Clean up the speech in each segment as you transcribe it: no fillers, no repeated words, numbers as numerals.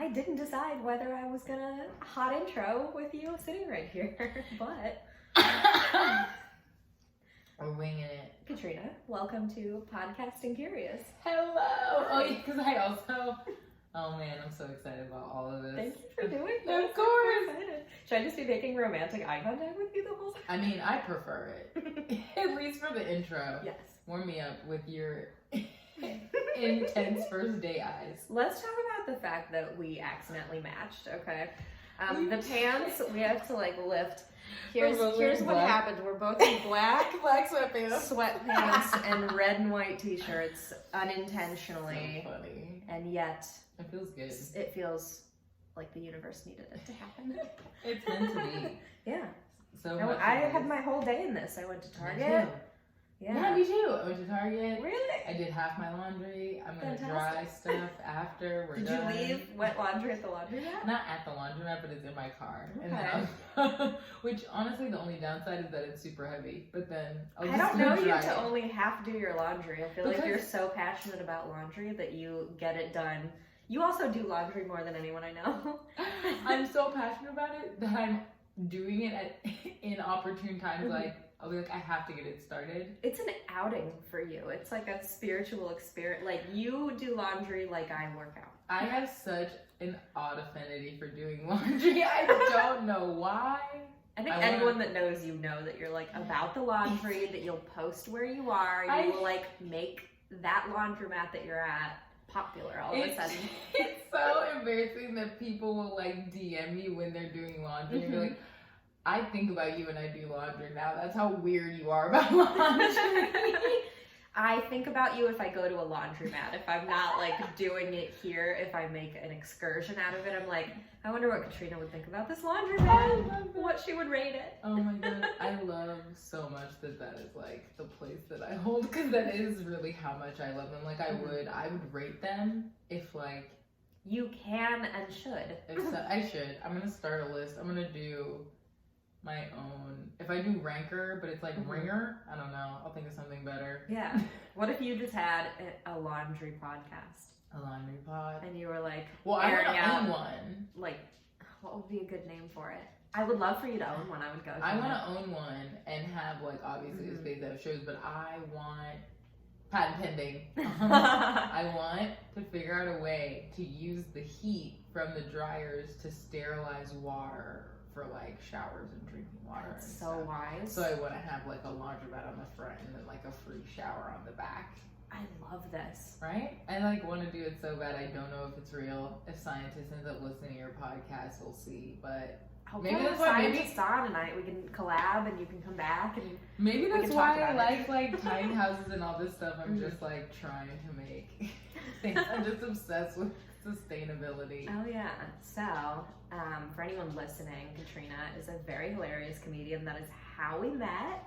I didn't decide whether I was gonna hot intro with you sitting right here, but we're winging it. Katrina, welcome to Podcasting Curious. Hello! Oh, yeah, because I also... Oh man, I'm so excited about all of this. Thank you for doing this. Of course! I'm excited. Should I just be making romantic eye contact with you the whole time? I mean, I prefer it. At least for the intro. Yes. Warm me up with your intense first day eyes. Let's talk about the fact that we accidentally matched, okay? The pants, we have to like lift. Here's what happened. We're both in black sweatpants and red and white t-shirts unintentionally. So funny. And yet it feels good. It feels like the universe needed it to happen. It's meant to be. Yeah. So I had my whole day in this. I went to Target. Yeah, me too. I went to Target. Really? I did half my laundry. I'm going to dry stuff after we're done. Did you leave wet laundry at the laundromat? Not at the laundromat, but it's in my car. Okay. And which, honestly, the only downside is that it's super heavy. But then I don't know you to only half do your laundry. I feel like you're so passionate about laundry that you get it done. You also do laundry more than anyone I know. I'm so passionate about it that I'm doing it at inopportune times. Like, I'll be like, I have to get it started. It's an outing for you. It's like a spiritual experience. Like, you do laundry like I work out. I have such an odd affinity for doing laundry. I don't know why. I think anyone that knows you know that you're like about the laundry, that you'll post where you are. You will like make that laundromat that you're at popular all of a sudden. It's so embarrassing that people will like DM me when they're doing laundry and be like, I think about you when I do laundry now. That's how weird you are about laundry. I think about you if I go to a laundromat. If I'm not like doing it here, if I make an excursion out of it, I'm like, I wonder what Katrina would think about this laundromat. What she would rate it. Oh my god, I love so much that is like the place that I hold, because that is really how much I love them. Like I would rate them if like you can and should. I should. I'm gonna start a list. I'm gonna do my own. If I do ranker, but it's like ringer, I don't know. I'll think of something better. Yeah. What if you just had a laundry podcast? A laundry pod. And you were like, well, I want to own one. Like, what would be a good name for it? I would love for you to own one. I would go. I want to own one and have like obviously a space that shows, but I want patent pending. I want to figure out a way to use the heat from the dryers to sterilize water for like showers and drinking water. That's and so stuff. wise. So I want to have like a laundromat on the front and then like a free shower on the back. I love this. Right? I like want to do it so bad. I don't know if it's real. If scientists end up listening to your podcast, we'll see. But maybe that's why scientists on tonight. We can collab and you can come back and maybe that's why I like tiny houses and all this stuff. I'm just like trying to make things. I'm just obsessed with sustainability. Oh yeah. So for anyone listening, Katrina is a very hilarious comedian. That is how we met.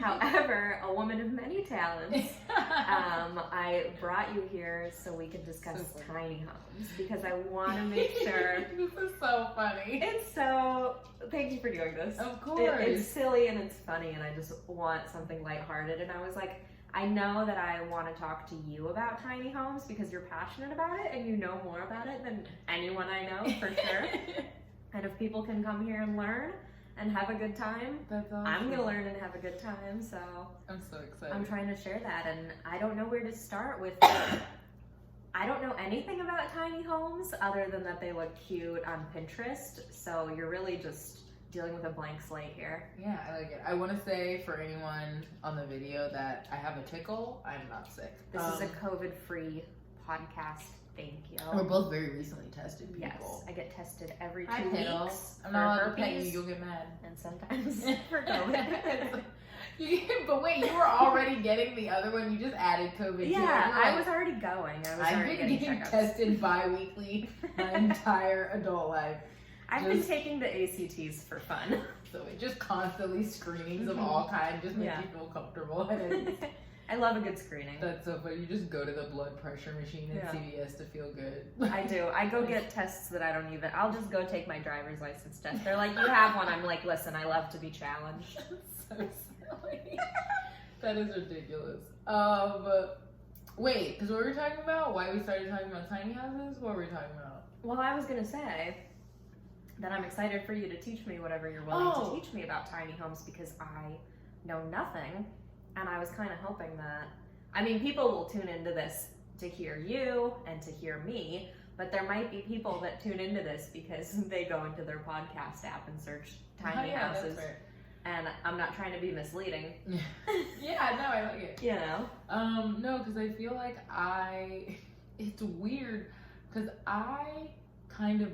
However, a woman of many talents. I brought you here so we could discuss tiny homes because I want to make sure. This is so funny. It's so. Thank you for doing this. Of course. It's silly and it's funny, and I just want something lighthearted. And I was like, I know that I want to talk to you about tiny homes because you're passionate about it and you know more about it than anyone I know for sure. And if people can come here and learn and have a good time, that's awesome. I'm gonna learn and have a good time. So I'm so excited. I'm trying to share that, and I don't know where to start with. I don't know anything about tiny homes other than that they look cute on Pinterest. So you're really just dealing with a blank slate here. Yeah, I like it. I want to say for anyone on the video that I have a tickle. I'm not sick. This is a COVID-free podcast. Thank you. We're both very recently tested people. Yes, I get tested every 2 Piddle. weeks. I'm not allowed to pet you. You'll get mad. And sometimes for COVID. But wait, you were already getting the other one. You just added COVID. Yeah, I was already going. I've been getting tested bi-weekly my entire adult life. I've been taking the ACTs for fun. So it just constantly screenings of all kinds just makes you feel comfortable. I love a good screening. That's so funny. You just go to the blood pressure machine at CVS to feel good. I do. I go get tests that I don't even. I'll just go take my driver's license test. They're like, you have one. I'm like, listen, I love to be challenged. So silly. That is ridiculous. Wait, because what were we talking about? Why we started talking about tiny houses? What were we talking about? Well, I was going to say that I'm excited for you to teach me whatever you're willing to teach me about tiny homes, because I know nothing. And I was kind of hoping that, I mean, people will tune into this to hear you and to hear me, but there might be people that tune into this because they go into their podcast app and search tiny houses. That's fair. And I'm not trying to be misleading. Yeah, no, I like it. You know? No, because I feel like it's weird, because I kind of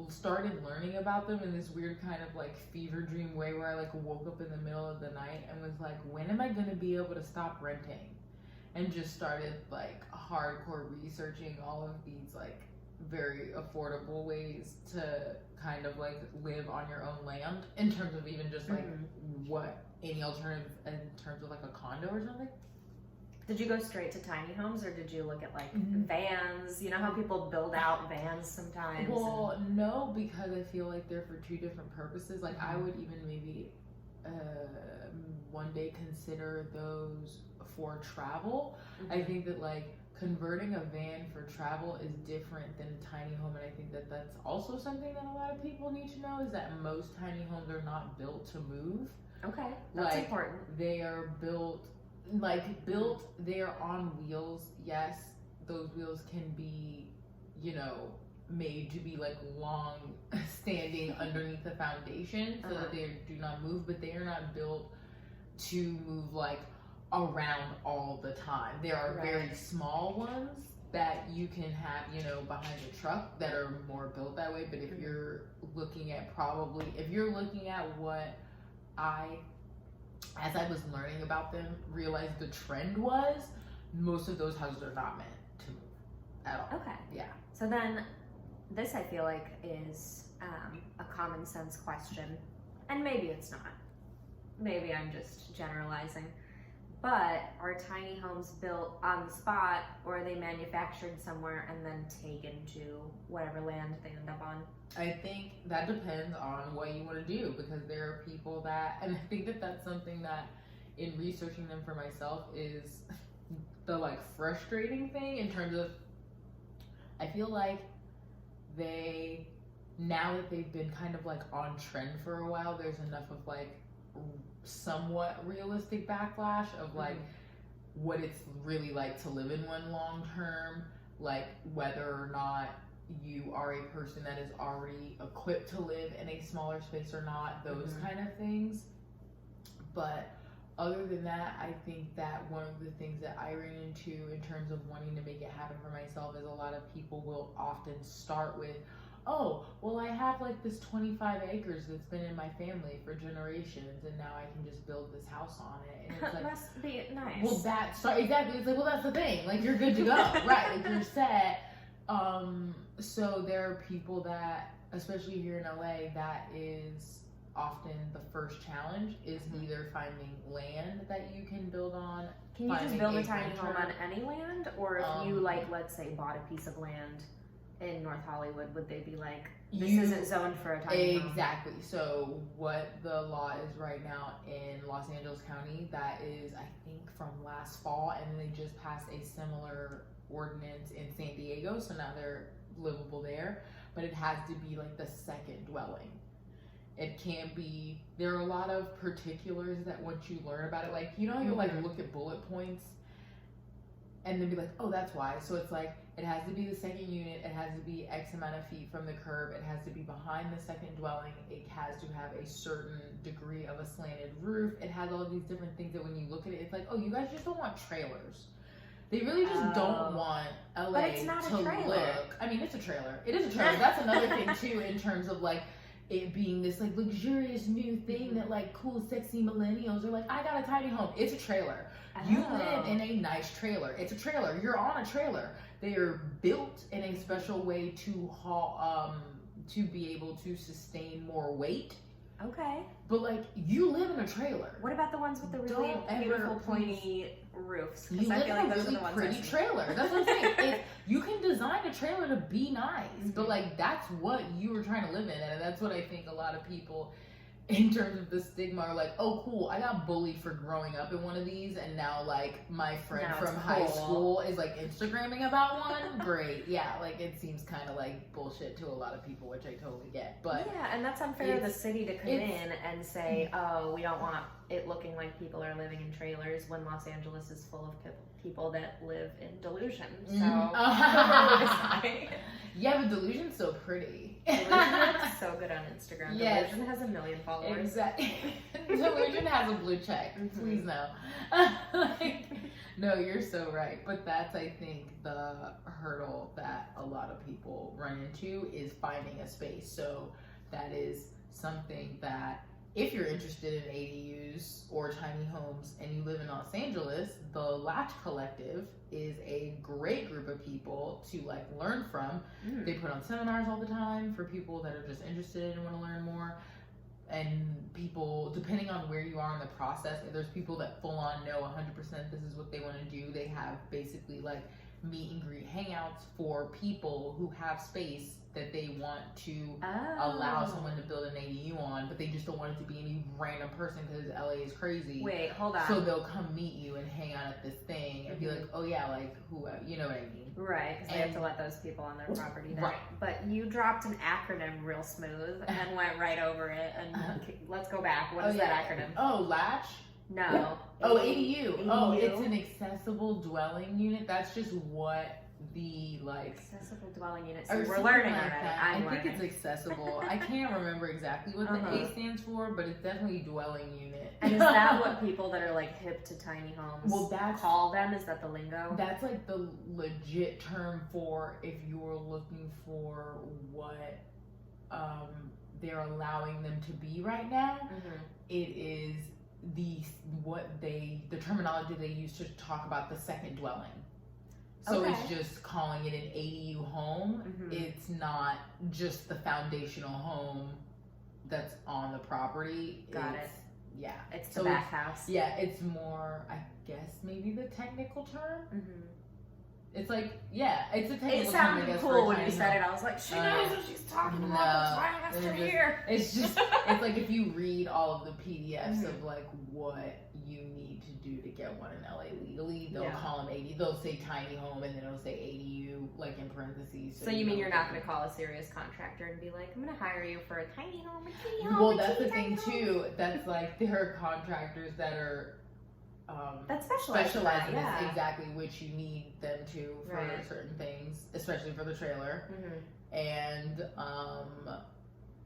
started learning about them in this weird kind of like fever dream way, where I like woke up in the middle of the night and was like, when am I going to be able to stop renting? And just started like hardcore researching all of these like very affordable ways to kind of like live on your own land, in terms of even just like what any alternative in terms of like a condo or something. Did you go straight to tiny homes, or did you look at like vans? You know how people build out vans sometimes? Well, no, because I feel like they're for two different purposes. Like I would even maybe one day consider those for travel. I think that like converting a van for travel is different than a tiny home, and I think that that's also something that a lot of people need to know, is that most tiny homes are not built to move. Okay, that's like, important. They are built, they are on wheels. Yes, those wheels can be, you know, made to be like long standing underneath the foundation so that they do not move, but they are not built to move like around all the time. There are very small ones that you can have, you know, behind the truck that are more built that way. But if you're looking at what as I was learning about them, realized the trend was, most of those houses are not meant to move at all. Okay. Yeah. So then this, I feel like, is a common sense question, and maybe it's not. Maybe I'm just generalizing. But are tiny homes built on the spot, or are they manufactured somewhere and then taken to whatever land they end up on? I think that depends on what you want to do, because there are people that, and I think that that's something that in researching them for myself is the like frustrating thing, in terms of, I feel like now that they've been kind of like on trend for a while, there's enough of like somewhat realistic backlash of like what it's really like to live in one long term, like whether or not you are a person that is already equipped to live in a smaller space or not, those kind of things. But other than that, I think that one of the things that I ran into in terms of wanting to make it happen for myself is a lot of people will often start with, oh, well, I have like this 25 acres that's been in my family for generations, and now I can just build this house on it. And it's like, must be nice. Well, exactly. It's like, well, that's the thing. Like, you're good to go, right? Like, you're set. So there are people that, especially here in LA, that is often the first challenge, is either finding land that you can build on. Can you just build a tiny home on any land? Or if you, like, let's say, bought a piece of land in North Hollywood, would they be like, this isn't zoned for a tiny home? Exactly. So what the law is right now in Los Angeles County, that is, I think, from last fall, and then they just passed a similar ordinance in San Diego, so now they're livable there, but it has to be like the second dwelling. It can't be, there are a lot of particulars that once you learn about it, like, you know how you like look at bullet points and then be like, oh, that's why. So it's like, it has to be the second unit, it has to be X amount of feet from the curb, it has to be behind the second dwelling, it has to have a certain degree of a slanted roof, it has all of these different things that when you look at it, it's like, oh, you guys just don't want trailers. They really just don't want LA but it's not to a trailer. look. I mean, it's a trailer. It is a trailer. That's another thing too, in terms of like it being this like luxurious new thing that like cool, sexy millennials are like, I got a tiny home. It's a trailer. You live in a nice trailer. It's a trailer. You're on a trailer. They are built in a special way to haul, to be able to sustain more weight. Okay. But like, you live in a trailer. What about the ones with the really beautiful pointy roofs? You live in a really pretty trailer. That's what I'm saying. You can design a trailer to be nice, but like that's what you were trying to live in, and that's what I think a lot of people in terms of the stigma, or like, oh cool, I got bullied for growing up in one of these, and now like my friend Now from it's high cool. school is like Instagramming about one. Great. Yeah, like it seems kind of like bullshit to a lot of people, which I totally get. But yeah, and that's unfair of the city to come in and say, oh, we don't want it looking like people are living in trailers when Los Angeles is full of people that live in delusion. So yeah, but delusion's so pretty. Delusion looks so good on Instagram. Yes. Delusion has 1 million followers. Exactly. Delusion has a blue check. Mm-hmm. Please no. No, you're so right. But that's, I think, the hurdle that a lot of people run into is finding a space. So that is something that, if you're interested in ADUs or tiny homes and you live in Los Angeles, the Latch Collective is a great group of people to like learn from. They put on seminars all the time for people that are just interested and want to learn more. And people, depending on where you are in the process, if there's people that full on know 100% this is what they want to do, they have basically like meet and greet hangouts for people who have space that they want to allow someone to build an ADU on, but they just don't want it to be any random person because LA is crazy. Wait, hold on. So they'll come meet you and hang out at this thing and be like, oh yeah, like who, you know what I mean? Right, because they have to let those people on their property then. Right. But you dropped an acronym real smooth and went right over it. And let's go back. What is that acronym? Oh, Latch? No. Oh, ADU. Oh, ADU? it's an accessible dwelling unit. That's just what the like accessible dwelling unit. So or we're learning like already. that. I'm I think learning. it's accessible. I can't remember exactly what the A stands for, but it's definitely dwelling unit. And is that what people that are like hip to tiny homes call them? Is that the lingo? That's like the legit term for if you're looking for what they're allowing them to be right now. It is the terminology they use to talk about the second dwelling. So it's just calling it an ADU home. It's not just the foundational home that's on the property. Got it. Yeah. It's the back house. Yeah, it's more, I guess, maybe the technical term. It's like, yeah, it's a technical term. It sounded cool when you said it. I was like, she knows what she's talking about. That's why I asked her here. It's just, it's like if you read all of the PDFs of like what you need to do to get one in LA legally, they'll call them ADU. They'll say tiny home and then it'll say ADU like in parentheses. So you mean you're not going to call a serious contractor and be like, I'm going to hire you for a tiny home, a kitty home. Well, that's the thing too. That's like there are contractors that are that specialize in this, exactly, which you need them to for certain things, especially for the trailer. And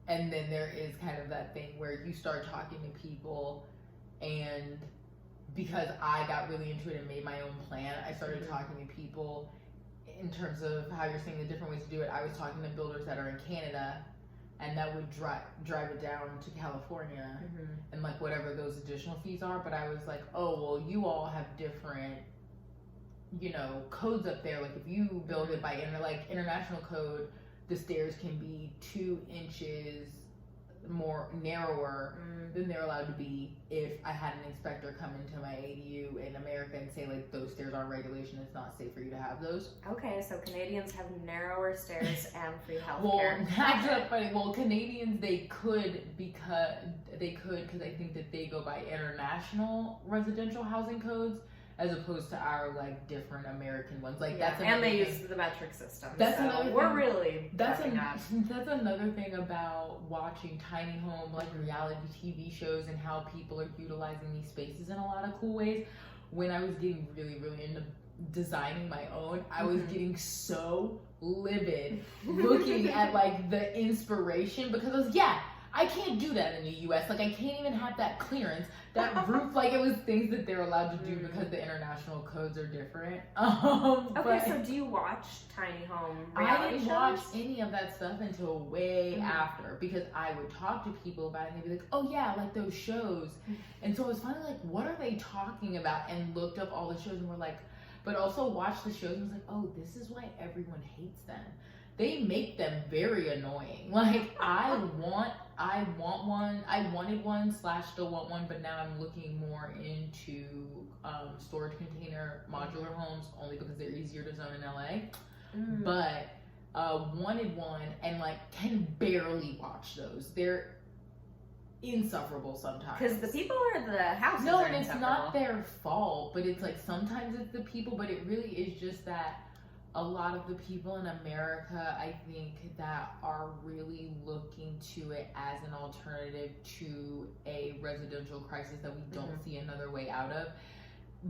then there is kind of that thing where you start talking to people, and because I got really into it and made my own plan, I started talking to people in terms of how you're saying the different ways to do it. I was talking to builders that are in Canada, and that would drive it down to California and like whatever those additional fees are. But I was like, oh, well, you all have different, you know, codes up there. Like if you build it by international code, the stairs can be 2 inches more narrower than they're allowed to be. If I had an inspector come into my ADU in America and say like those stairs are regulation, it's not safe for you to have those. Okay, so Canadians have narrower stairs and free healthcare. Well, that's not funny. Well, Canadians they could because I think that they go by international residential housing codes as opposed to our like different American ones. Like that's and they use the metric system. That's so another we're thing. Really That's another thing about watching tiny home like reality TV shows and how people are utilizing these spaces in a lot of cool ways. When I was getting really, really into designing my own, I was getting so livid looking at like the inspiration because I was I can't do that in the US. Like I can't even have that clearance, that roof. Like it was things that they're allowed to do because the international codes are different. Okay, so do you watch tiny home reality I didn't shows? watch any of that stuff until way after, because I would talk to people about it and they'd be like, oh yeah, like those shows. And so it was finally like, what are they talking about? And looked up all the shows and were like, but also watched the shows and was like, oh, this is why everyone hates them. They make them very annoying. Like I wanted one / still want one, but now I'm looking more into storage container modular homes only because they're easier to zone in LA. But wanted one and like can barely watch those. insufferable sometimes. Because the people or the houses No, are and it's insufferable. not their fault, but it's like sometimes it's the people, but it really is just that a lot of the people in America, I think, that are really looking to it as an alternative to a residential crisis that we don't see another way out of.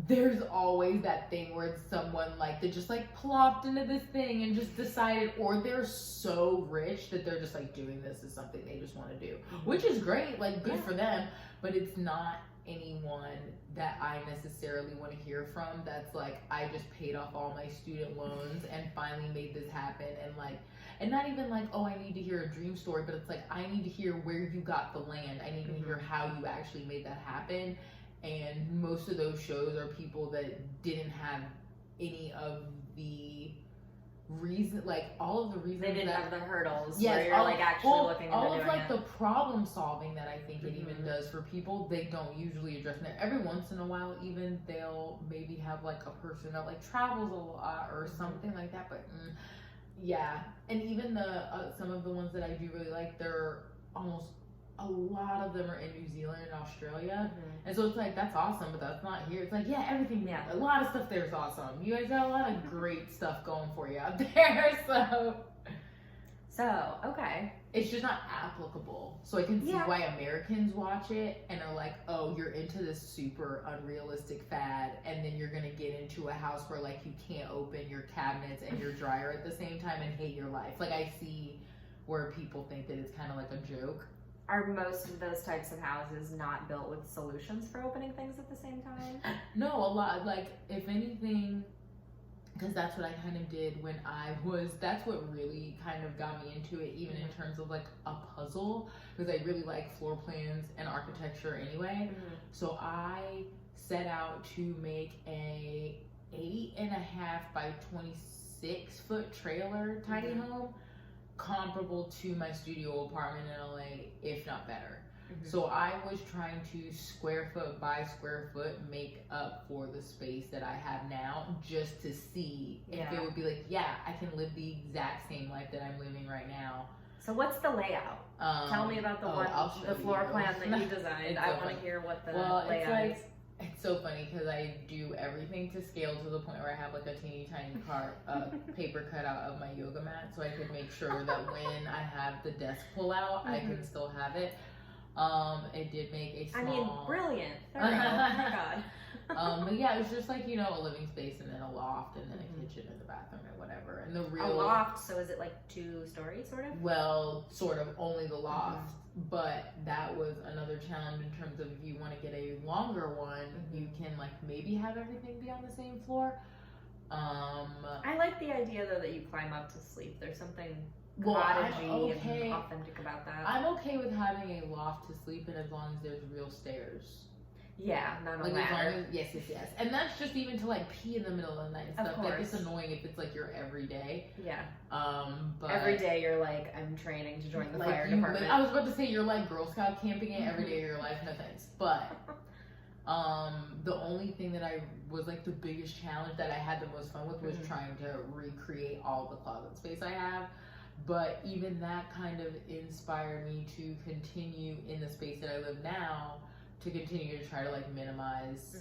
There's always that thing where it's someone like that just like plopped into this thing and just decided, or they're so rich that they're just like doing this as something they just want to do, which is great, like good for them, but it's not anyone that I necessarily want to hear from that's like, I just paid off all my student loans and finally made this happen, and like, and not even like, oh, I need to hear a dream story, but it's like, I need to hear where you got the land, I need to hear how you actually made that happen. And most of those shows are people that didn't have any of the reason, like all of the reasons they didn't have the hurdles. Yes, where you're like actually looking into all doing of like it. the problem solving that I think it even does for people, they don't usually address that. Every once in a while, even they'll maybe have like a person that like travels a lot or something like that. But yeah, and even the some of the ones that I do really like, they're almost a lot of them are in New Zealand and Australia, and so it's like, that's awesome, but that's not here. It's like, yeah, everything, a lot of stuff there is awesome. You guys got a lot of great stuff going for you out there, so okay, it's just not applicable. So I can see why Americans watch it and are like, oh, you're into this super unrealistic fad, and then you're gonna get into a house where like you can't open your cabinets and your dryer at the same time and hate your life. Like, I see where people think that it's kind of like a joke. Are most of those types of houses not built with solutions for opening things at the same time? No, a lot. Like, if anything, because that's what I kind of did when I was, that's what really kind of got me into it, even in terms of like a puzzle, because I really like floor plans and architecture anyway. So I set out to make a 8.5 by 26 foot trailer tiny home, comparable to my studio apartment in LA, if not better. So I was trying to square foot by square foot make up for the space that I have now, just to see if it would be like, yeah, I can live the exact same life that I'm living right now. So what's the layout? Tell me about the floor plan that you designed. I want to hear what the layout is. It's so funny because I do everything to scale to the point where I have like a teeny tiny paper cutout of my yoga mat, so I could make sure that when I have the desk pull out, I can still have it. It did make a small... I mean, brilliant. Oh my god. But yeah, it was just like, you know, a living space and then a loft and then a kitchen and a bathroom and whatever. And the real... A loft, so is it like 2 stories sort of? Well, sort of, only the loft. But that was another challenge in terms of, if you want to get a longer one, you can like maybe have everything be on the same floor. I like the idea though that you climb up to sleep. There's something cottagey and authentic about that. I'm okay with having a loft to sleep in as long as there's real stairs. Yeah, not a like ladder. Yes. And that's just even to like pee in the middle of the night and stuff. Like, it's annoying if it's like your everyday. Yeah. But every day you're like, I'm training to join the like fire department. I was about to say, you're like Girl Scout camping it every day of your life. No thanks. But the only thing that I was like, the biggest challenge that I had the most fun with was trying to recreate all the closet space I have. But even that kind of inspired me to continue in the space that I live now, to continue to try to like minimize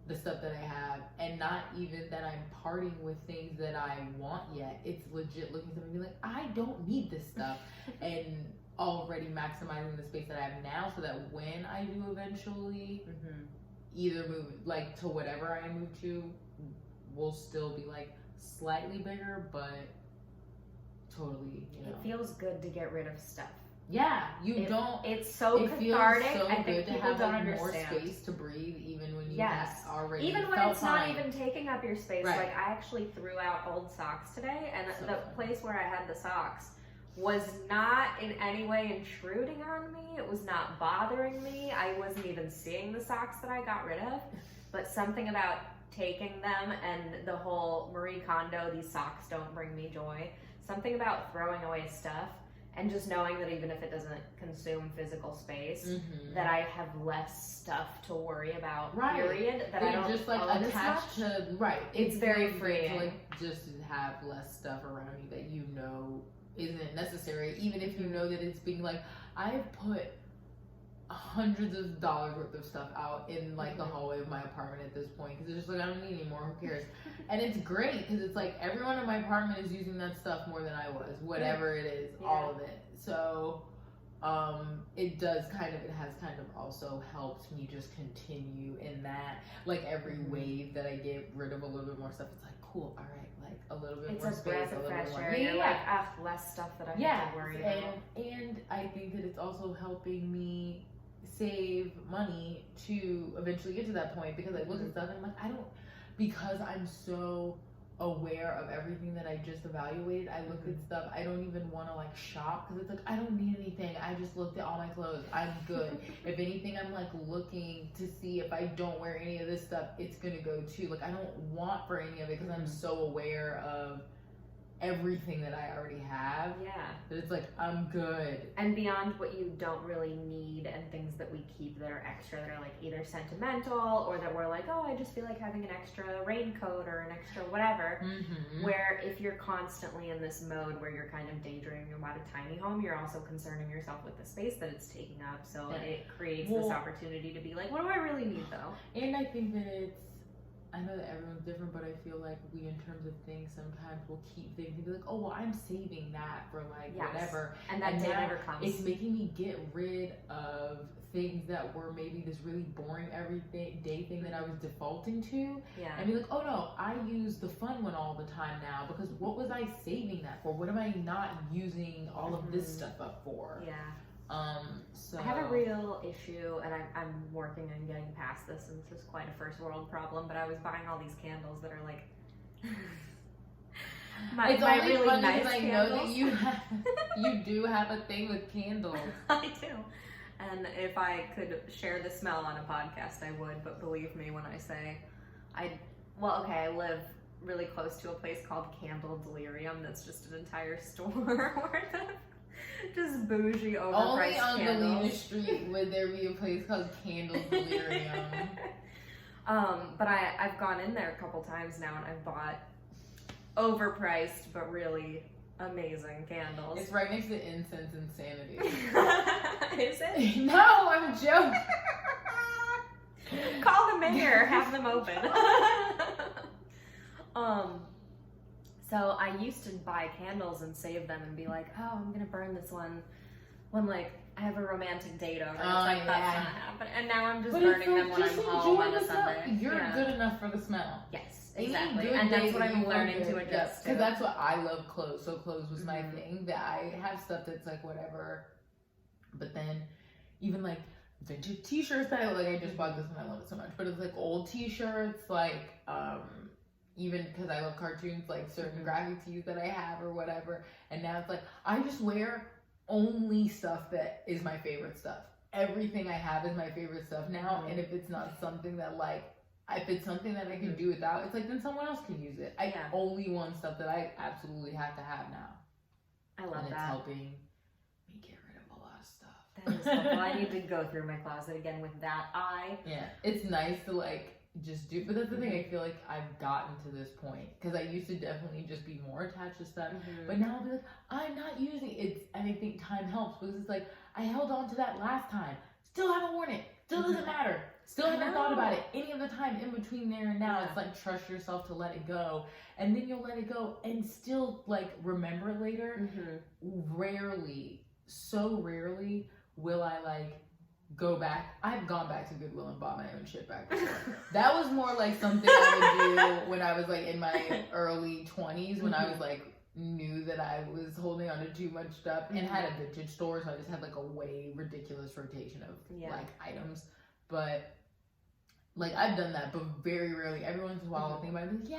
the stuff that I have, and not even that I'm parting with things that I want yet. It's legit looking at them and being like, I don't need this stuff, and already maximizing the space that I have now, so that when I do eventually either move like to whatever I move to, will still be like slightly bigger, but totally, you know. It feels good to get rid of stuff. Yeah, it's so cathartic. Feels so I think good to people have don't like understand. more space to breathe, even when you already even when it's not even taking up your space. Right. Like, I actually threw out old socks today, and the place where I had the socks was not in any way intruding on me. It was not bothering me. I wasn't even seeing the socks that I got rid of. But something about taking them, and the whole Marie Kondo, these socks don't bring me joy. Something about throwing away stuff. And just knowing that even if it doesn't consume physical space, that I have less stuff to worry about, period. That I don't just like attached to, It's very freeing. To like just have less stuff around you that you know isn't necessary, even if you know that it's being like, I've put hundreds of dollars worth of stuff out in like the hallway of my apartment at this point because it's just like I don't need any more, who cares? And it's great because it's like everyone in my apartment is using that stuff more than I was, whatever it is, all of it. So it has kind of also helped me just continue in that, like every wave that I get rid of a little bit more stuff, it's like cool, all right, like a little bit more space, breath of fresh air. You're like, less stuff that I have to worry about. And I think that it's also helping me save money to eventually get to that point because I look at stuff and I'm like, because I'm so aware of everything that I just evaluated, I look at stuff, I don't even want to like shop because it's like I don't need anything, I just looked at all my clothes, I'm good. If anything, I'm like looking to see if I don't wear any of this stuff, it's gonna go too. Like I don't want for any of it because I'm so aware of everything that I already have. Yeah. That it's like, I'm good. And beyond what you don't really need and things that we keep that are extra, that are like either sentimental or that we're like, oh, I just feel like having an extra raincoat or an extra whatever. Where if you're constantly in this mode where you're kind of daydreaming about a tiny home, you're also concerning yourself with the space that it's taking up. So it creates this opportunity to be like, what do I really need though? And I think that I know that everyone's different, but I feel like we, in terms of things, sometimes will keep things and be like, oh, well, I'm saving that for like whatever. And that day never comes. It's making me get rid of things that were maybe this really boring everyday thing that I was defaulting to. Yeah. And be like, oh no, I use the fun one all the time now because what was I saving that for? What am I not using all of this stuff up for? Yeah. So I have a real issue, and I'm working on getting past this, and this is quite a first world problem, but I was buying all these candles that are like it's my really funny nice candles. I know that you do have a thing with candles. I do. And if I could share the smell on a podcast, I would, but believe me when I say I live really close to a place called Candle Delirium that's just an entire store worth of just bougie, overpriced candles. Only on Galena Street would there be a place called Candle Delirium. But I've gone in there a couple times now and I've bought overpriced but really amazing candles. It's right next to Incense Insanity. Is it? No, I'm joking. Call the mayor, have them open. So I used to buy candles and save them and be like, oh, I'm gonna burn this one when like I have a romantic date over. It's like that's gonna happen. And now I'm just burning them when I'm home on a Sunday. You're good enough for the smell. Yes, exactly. And that's what I'm learning to adjust to. Because that's what I love clothes. So clothes was my thing. That I have stuff that's like whatever. But then even like vintage t-shirts that I just bought this one, I love it so much. But it's like old t-shirts, like even because I love cartoons, like certain graphic tees that I have or whatever. And now it's like, I just wear only stuff that is my favorite stuff. Everything I have is my favorite stuff now. And if it's not something that if it's something that I can do without, it's like, then someone else can use it. I only want stuff that I absolutely have to have now. I love that. And it's helping me get rid of a lot of stuff. That is helpful. I need to go through my closet again with that eye. Yeah, it's nice to just do, but that's the thing, I feel like I've gotten to this point because I used to definitely just be more attached to stuff, but now I'll be like, I'm not using it, and I think time helps because it's like, I held on to that last time, still haven't worn it, still doesn't matter, still haven't thought about it any of the time in between there and now. It's like, trust yourself to let it go, and then you'll let it go and still remember it later. So rarely will I go back. I've gone back to Goodwill and bought my own shit back before. That was more like something I would do when I was in my early 20s, when I was knew that I was holding on to too much stuff and had a vintage store, so I just had a way ridiculous rotation of items. But I've done that, but very rarely. Every once in a while I'll think about it,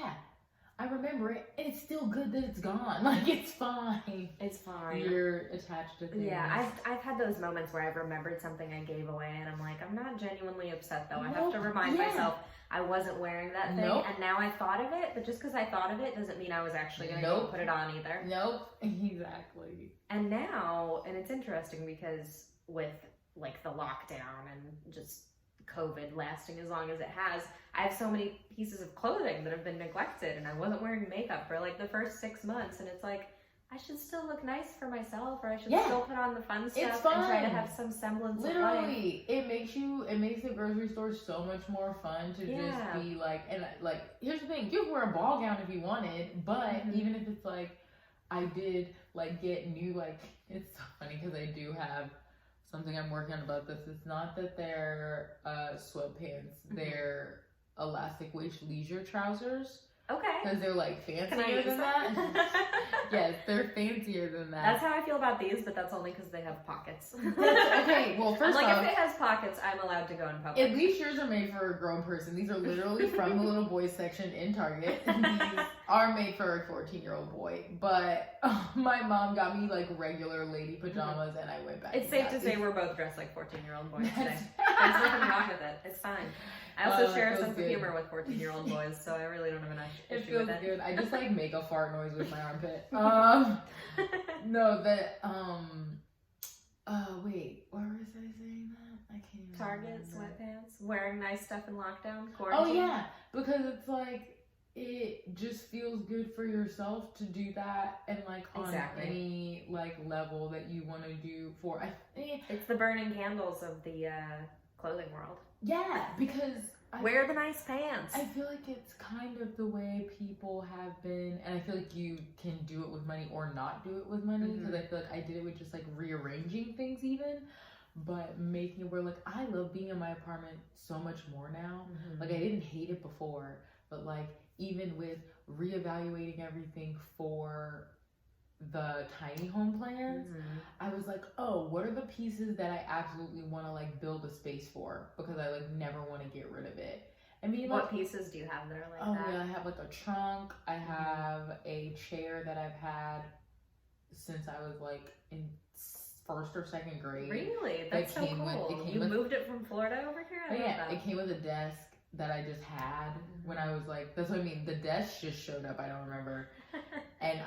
I remember it, and it's still good that it's gone. It's fine. It's fine. You're attached to things. Yeah, I've had those moments where I've remembered something I gave away, and I'm like, I'm not genuinely upset, though. I have to remind myself I wasn't wearing that thing, and now I thought of it, but just because I thought of it doesn't mean I was actually going to go put it on either. Exactly. And now, and it's interesting because with, the lockdown and just COVID lasting as long as it has, I have so many pieces of clothing that have been neglected, and I wasn't wearing makeup for the first 6 months, and it's I I should still look nice for myself, or I should Yeah. still put on the fun It's stuff fun. and try to have some semblance of life. Literally, it makes the grocery store so much more fun to Yeah. just be like, and like, here's the thing, you can wear a ball gown if you wanted, but even if it's like, I did like get new, like, it's so funny because I do have something I'm working on about this. It's not that they're sweatpants, they're elastic waist leisure trousers. Okay. Because they're like Can I fancier use than that. Yes, they're fancier than that. That's how I feel about these, but that's only because they have pockets. Okay, well, first I'm like, off, if it has pockets, I'm allowed to go in public. at least yours are made for a grown person. These are literally from the little boys section in Target. These are made for a 14-year-old boy. But my mom got me like regular lady pajamas, and I went back. It's safe to say we're both dressed like 14-year-old boys today. There's nothing wrong with it. It's fine. I also share a sense of humor with 14-year-old boys, so I really don't have an issue It feels with it. good. I just like make a fart noise with my armpit. No, that wait, why was I saying that? I can't even Target, remember. sweatpants, wearing nice stuff in lockdown, Oh quarantine. yeah, because it's like it just feels good for yourself to do that, and like on Exactly. any like level that you want to do for. It's the burning candles of the clothing world. Yeah, because Wear the nice pants. I feel like it's kind of the way people have been, and I feel like you can do it with money or not do it with money, because I feel like I did it with just like rearranging things even, but making it where like I love being in my apartment so much more now. Like I didn't hate it before, but like even with reevaluating everything for the tiny home plans, I was like, oh, what are the pieces that I absolutely want to like build a space for, because I like never want to get rid of it. I mean, What like, pieces do you have that are like oh that? yeah, I have like a trunk. I have a chair that I've had since I was like in first or second grade. Really? That's so cool. You moved it from Florida over here? I love that. It came with a desk that I just had when I was like, that's what I mean. The desk just showed up. I don't remember. And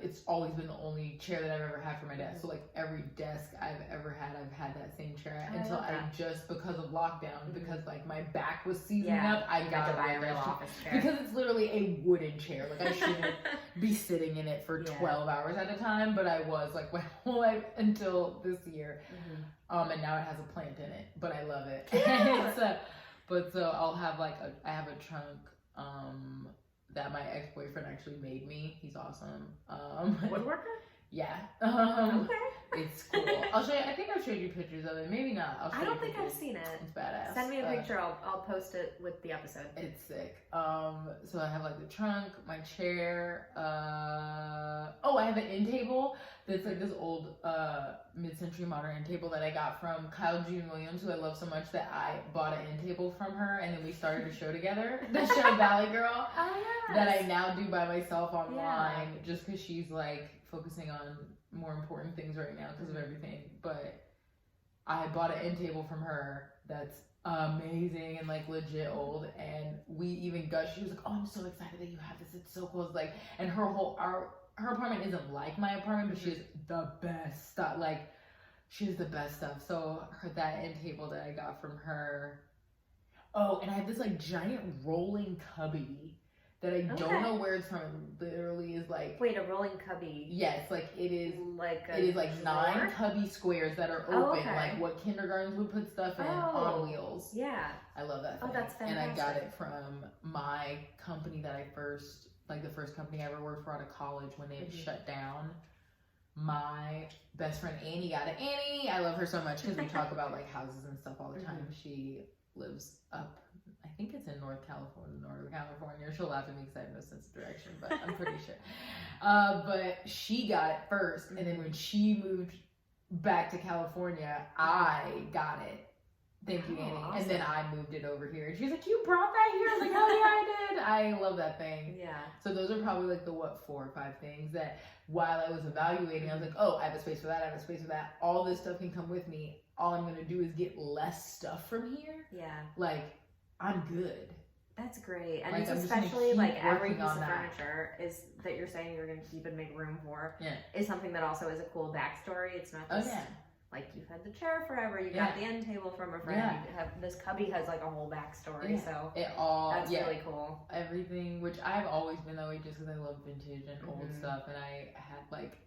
it's always been the only chair that I've ever had for my desk. So like every desk I've ever had, I've had that same chair until I just, because of lockdown, because like my back was seizing up, I got to buy a real office chair. Because it's literally a wooden chair. Like I shouldn't be sitting in it for 12 hours at a time, but I was like my whole life until this year. And now it has a plant in it, but I love it. Yeah. So I'll have like I have a trunk that my ex-boyfriend actually made me. He's awesome. Woodworker? Yeah. Okay. It's cool. I'll show you. I think I've showed you pictures of it. Maybe not. I don't think I've seen it. It's badass. Send me a picture. I'll post it with the episode. It's sick. So I have like the trunk, my chair. I have an end table that's like this old mid-century modern end table that I got from Kyle June Williams, who I love so much that I bought an end table from her, and then we started a show together, the show Valley Girl, that I now do by myself online, just because she's like focusing on more important things right now because of everything. But I bought an end table from her that's amazing and like legit old, and we even she was like, oh, I'm so excited that you have this, it's so cool. It's like, and her apartment isn't like my apartment, but she has the best stuff. Like she has the best stuff. So that end table that I got from her. Oh, and I have this like giant rolling cubby that I don't know where it's from. It literally is like, wait, a rolling cubby? Yes, like it is like it is like 9 cubby squares that are open, like what kindergartens would put stuff in on wheels. Yeah, I love that thing. Oh, that's fantastic. And I got it from my company that I first, like the first company I ever worked for out of college when it shut down. My best friend Annie got it. Annie, I love her so much because we talk about like houses and stuff all the time. She lives up, I think it's in Northern California. She'll laugh at me because I have no sense of direction, but I'm pretty sure. But she got it first, and then when she moved back to California, I got it. Thank you, Annie. Awesome. And then I moved it over here. And she's like, you brought that here? I was like, oh yeah, I did. I love that thing. Yeah. So those are probably like the 4 or 5 things that while I was evaluating, I was like, oh, I have a space for that, I have a space for that. All this stuff can come with me. All I'm going to do is get less stuff from here. Yeah. Like, I'm good. That's great. And Like, it's I'm just especially gonna keep like every working piece on of that. furniture is that you're saying you're going to keep and make room for Yeah. is something that also has a cool backstory. It's not Oh, just yeah. like you've had the chair forever, you got the end table from a friend. You have this cubby has like a whole backstory, so that's really cool. Everything, which I've always been that way, just because I love vintage and old stuff, and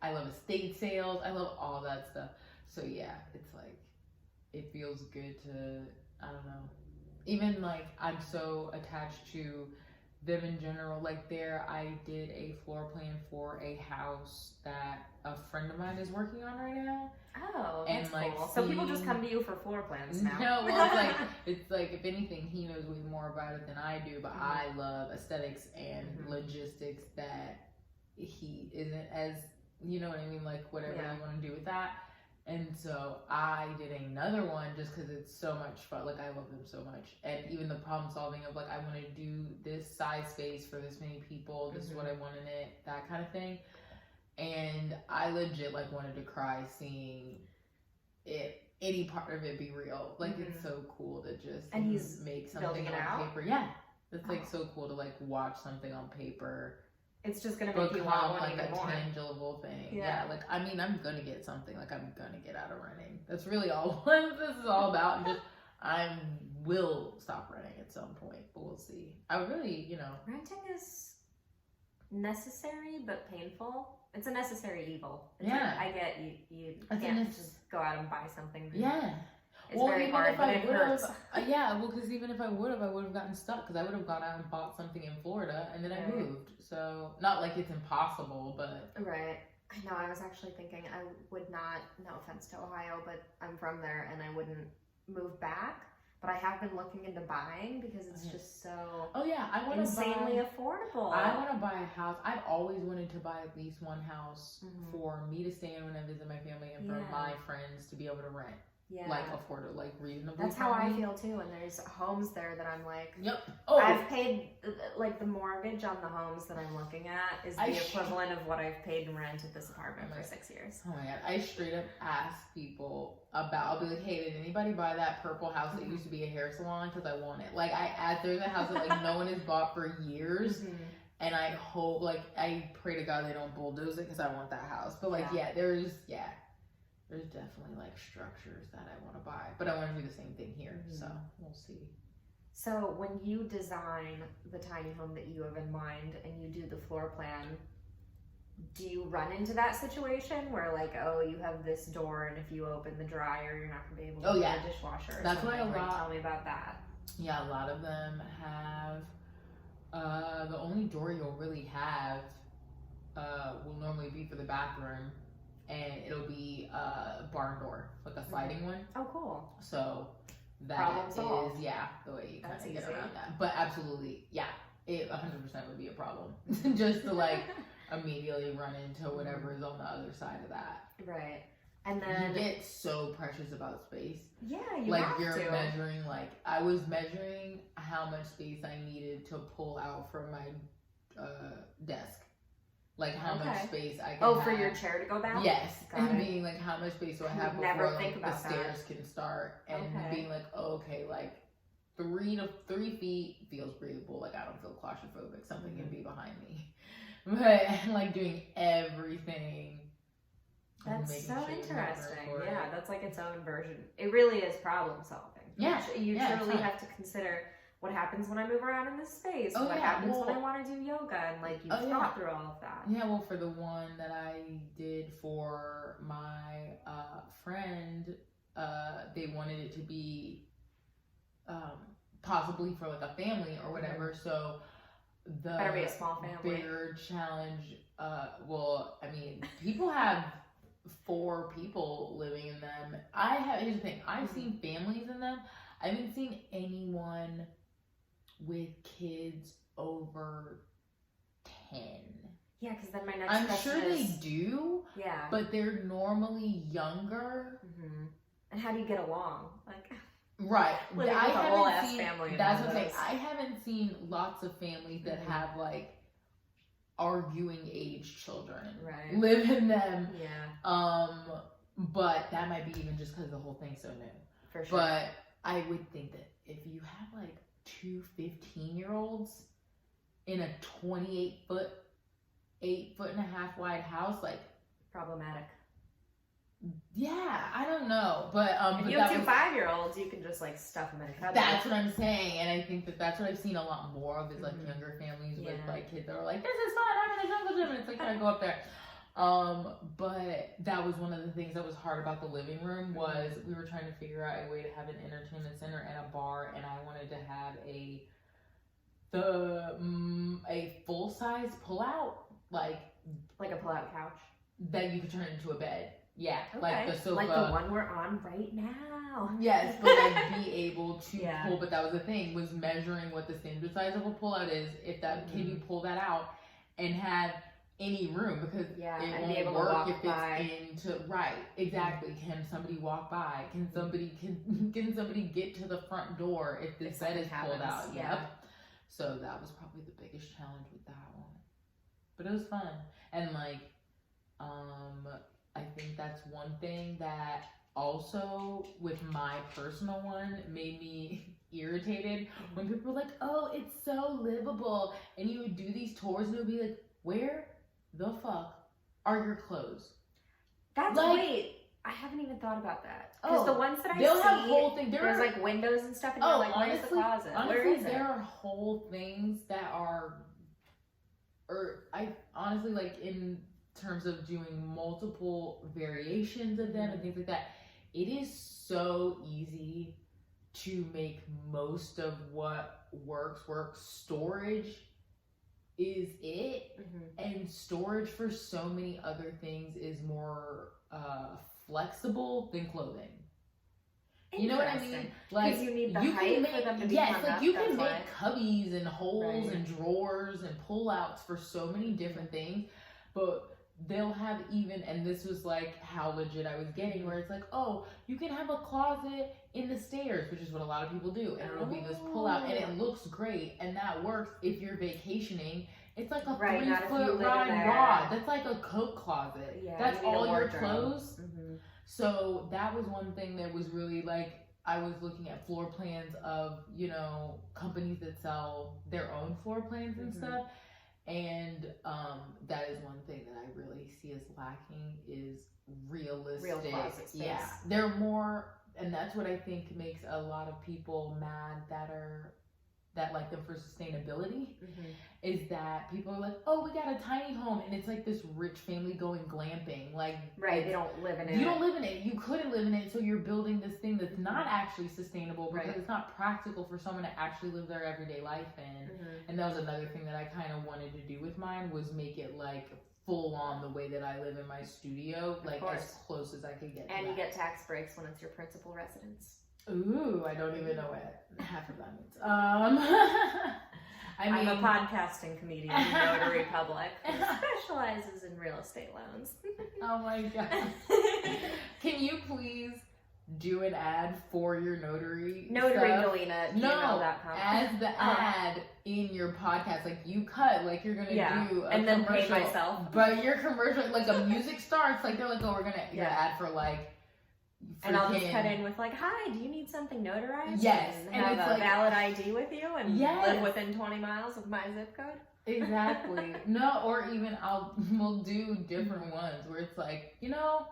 I love estate sales, I love all that stuff. So yeah, it's like it feels good to, I don't know, even like I'm so attached to them in general. Like I did a floor plan for a house that a friend of mine is working on right now. Oh, that's cool. So people just come to you for floor plans now. No, well, it's like if anything, he knows way more about it than I do. But I love aesthetics and logistics that he isn't as, you know what I mean, like whatever you want to do with that. And so I did another one just because it's so much fun. Like I love them so much, and even the problem solving of like I want to do this size space for this many people. This is what I want in it, that kind of thing. And I legit like wanted to cry seeing it, any part of it be real. Like it's so cool to just make something on paper. Yeah, it's like so cool to like watch something on paper. It's just gonna make you want like a more. tangible thing. Yeah, like I mean, I'm gonna get something. Like I'm gonna get out of renting. That's really all this is all about. And just I will stop renting at some point, but we'll see. I really, renting is necessary but painful. It's a necessary evil. It's like, I get you can't just go out and buy something. Yeah. It's very hard, but it hurts. Because even if I would have gotten stuck, because I would have gone out and bought something in Florida, and then I moved. So, not like it's impossible, but... Right. I know, I was actually thinking I would not, no offense to Ohio, but I'm from there, and I wouldn't move back. But I have been looking into buying because it's just so insanely affordable. I want to buy a house. I've always wanted to buy at least one house for me to stay in when I visit my family, and for my friends to be able to rent. Yeah. Like affordable, like reasonably. That's how I feel too. And there's homes there that I'm like, Oh, I've paid like the mortgage on the homes that I'm looking at is the equivalent of what I've paid in rent at this apartment for 6 years. Oh my god! I straight up ask people about. I'll be like, hey, did anybody buy that purple house that used to be a hair salon? Because I want it. Like there's a house that like no one has bought for years. And I hope, like, I pray to God they don't bulldoze it because I want that house. But like, there's definitely like structures that I want to buy, but I want to do the same thing here, so we'll see. So when you design the tiny home that you have in mind and you do the floor plan, do you run into that situation where like, oh, you have this door and if you open the dryer, you're not going to be able to use the dishwasher or That's something? Why a lot. Tell me about that. Yeah, a lot of them have, the only door you'll really have will normally be for the bathroom. And it'll be a barn door, like a sliding one. Oh, cool. So that is, the way you kind of get around that. But absolutely, it 100% would be a problem. Just to like immediately run into whatever is on the other side of that. Right. And then you get so precious about space. Yeah, you like have you're to. measuring, like I was measuring how much space I needed to pull out from my desk. Like how much space I can have. For your chair to go back? Yes. And being like, how much space do I have before like, the stairs can start? And being like, like 3 feet feels breathable. Like I don't feel claustrophobic. Something can be behind me. But like doing everything. That's so interesting. Yeah, that's like its own version. It really is problem solving. Yeah. You truly have to consider what happens when I move around in this space? What happens when I want to do yoga? And like you've thought through all of that. Yeah, well, for the one that I did for my friend, they wanted it to be possibly for like a family or whatever. So the better be a small family. Bigger challenge. Well, I mean, people have 4 people living in them. Here's the thing. I've seen families in them. I haven't seen anyone with kids over 10. Yeah, because then my next I'm question sure is, they do. Yeah. But they're normally younger. And how do you get along? Like, right. Living with a whole ass family. That's what I'm saying. I haven't seen lots of families that have like arguing age children live in them. Yeah. But that might be even just because the whole thing's so new. For sure. But I would think that if you have like 2 15-year-olds in a 28-foot, 8.5 foot wide house, like problematic. Yeah, I don't know, but If you have 2 5-year-olds, you can just like stuff them in a cupboard. That's what I'm saying, and I think that's what I've seen a lot more of is like younger families with like kids that are like, this is fun, I'm in a jungle gym, and it's like, can I go up there? But that was one of the things that was hard about the living room was we were trying to figure out a way to have an entertainment center and a bar, and I wanted to have a full-size pull-out, like a pull-out couch that you could turn into a bed. Yeah, okay. like the sofa. Like the one we're on right now. Yes, but like be able to pull. But that was the thing, was measuring what the standard size of a pull-out is. If that can you pull that out and have any room, because it and won't be able work to walk if by. it's into exactly. Can somebody walk by? Can somebody get to the front door if this bed is pulled out? Yep. So that was probably the biggest challenge with that one, but it was fun. And like I think that's one thing that also with my personal one made me irritated when people were like, oh, it's so livable, and you would do these tours and it would be like, where the fuck are your clothes? That's like, wait, I haven't even thought about that. Because the ones that I they'll see, have whole thing. there's like windows and stuff, and you're like, where's the closet? Honestly, where is it? there are whole things that are, or I honestly like in terms of doing multiple variations of them and things like that, it is so easy to make most of what works. Storage is it, and storage for so many other things is more flexible than clothing. You know what I mean? Like you need the height for them to be hung up. You can make cubbies and holes and drawers and pull-outs for so many different things, but they'll have even, and this was like how legit I was getting, where it's like, oh, you can have a closet in the stairs, which is what a lot of people do, and it'll be this pull-out, and it looks great, and that works if you're vacationing. It's like a 3-foot rod. That's like a coat closet. Yeah, that's all your clothes. So that was one thing that was really like, I was looking at floor plans of, you know, companies that sell their own floor plans and stuff. And that is one thing that I really see as lacking is real closet space. Yeah, they're more, and that's what I think makes a lot of people mad that like them for sustainability, is that people are like, oh, we got a tiny home, and it's like this rich family going glamping, like they don't live in it. You don't live in it. You couldn't live in it, so you're building this thing that's not actually sustainable because it's not practical for someone to actually live their everyday life in. And that was another thing that I kind of wanted to do with mine, was make it like full on the way that I live in my studio, like as close as I could get. And you get tax breaks when it's your principal residence. Ooh, I don't even know what half of that means. I'm a podcasting comedian in Notary Public who specializes in real estate loans. Oh my god. Can you please do an ad for your notary? NotaryGalena@gmail.com. No, as the ad in your podcast, like you cut, like you're gonna do a and then commercial, pay myself. But your commercial, like a music starts, like they're like, oh, we're gonna ad for like. And I'll just cut in with like, hi, do you need something notarized? Yes. And have a valid ID with you and live within 20 miles of my zip code? Exactly. No, or even we'll do different ones where it's like, you know,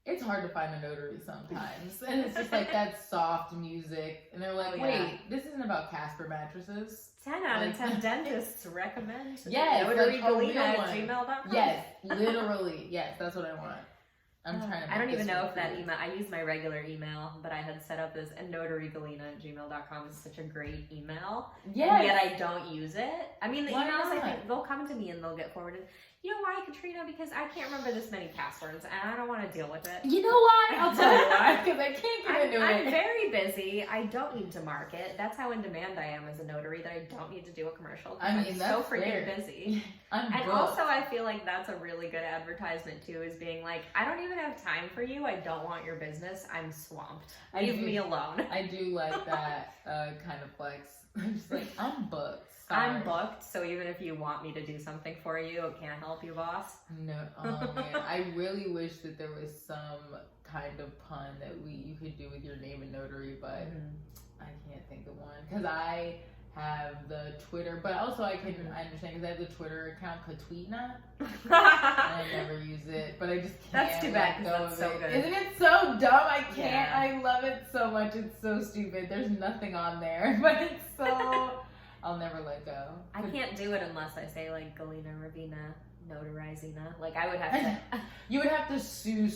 it's hard to find a notary sometimes. And it's just like that soft music. And they're like, wait, this isn't about Casper mattresses. 10 out of 10 dentists recommend NotaryGalena@gmail.com. Yes, literally. Yes, that's what I want. I'm trying to. I don't even know if that email. I use my regular email, but I had set up this, and NotaryGalena@gmail.com is such a great email. Yes. And yet I don't use it. I mean, the emails, I think they'll come to me and they'll get forwarded. You know why, Katrina? Because I can't remember this many passwords, and I don't want to deal with it. You know why? I'll tell you why. Because I can't get into it. I'm very busy. I don't need to market. That's how in demand I am as a notary, that I don't need to do a commercial. I mean, I'm that's so freaking busy. And also, I feel like that's a really good advertisement too, is being like, I don't even have time for you. I don't want your business. I'm swamped. Leave me alone. I do like that kind of flex. I'm just like, I'm booked. Sorry. I'm booked, so even if you want me to do something for you, it can't help you, boss. No, oh man, I really wish that there was some kind of pun that you could do with your name and notary, but I can't think of one, because I have the Twitter, but also I understand because I have the Twitter account Katrina, and I never use it, but I just can't. That's too bad because that's so good. Isn't it so dumb? I can't. Yeah. I love it so much. It's so stupid. There's nothing on there, but it's so. I'll never let go. I can't do it unless I say like Galina Ravina Notarizina. Like I would have to. You would have to sue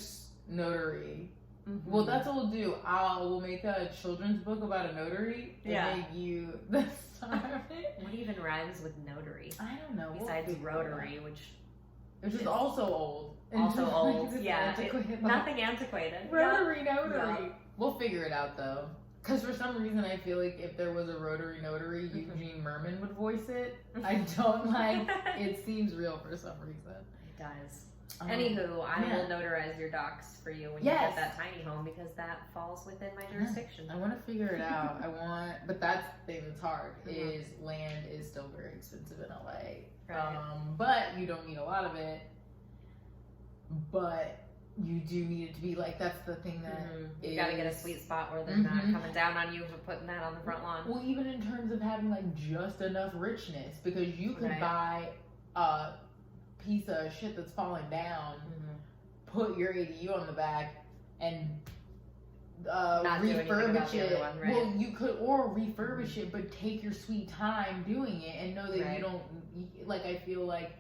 Notary. Mm-hmm. Well, that's what we'll do. We'll make a children's book about a notary and make you the star of it. What even rhymes with notary? I don't know. Besides rotary, which is also old. Also old, yeah. Nothing antiquated. Rotary notary. Yep. We'll figure it out though. Because for some reason I feel like if there was a rotary notary, Eugene Merman would voice it. I don't like it. Seems real for some reason. It does. Anywho, I will notarize your docs for you when you get that tiny home because that falls within my jurisdiction. I want to figure it out. But that's the thing that's hard is land is still very expensive in LA. Right. But you don't need a lot of it. But you do need it to be like, that's the thing that you got to get a sweet spot where they're not coming down on you for putting that on the front lawn. Well, even in terms of having like just enough richness, because you could buy a piece of shit that's falling down, put your ADU on the back, and refurbish it. Well, you could, or refurbish it, but take your sweet time doing it and know that you don't, like, I feel like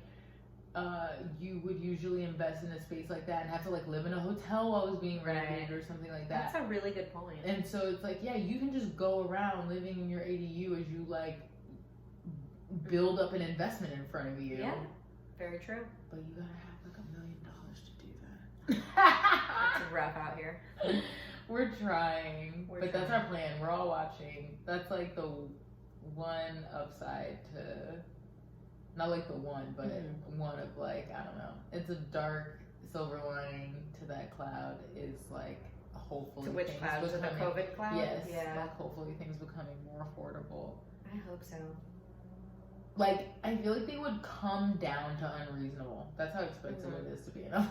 you would usually invest in a space like that and have to like live in a hotel while it was being renovated or something like that. That's a really good point. And so it's like, yeah, you can just go around living in your ADU as you like build up an investment in front of you. Yeah. Very true. But you gotta have like $1 million to do that. It's rough out here. We're trying. That's our plan. We're all watching. That's like the one upside to, not like the one, but one of like, I don't know. It's a dark silver lining to that cloud is like hopefully. To which cloud? To the COVID cloud? Yes. Yeah. Like hopefully things becoming more affordable. I hope so. Like, I feel like they would come down to unreasonable. That's how expensive it is to be in LA.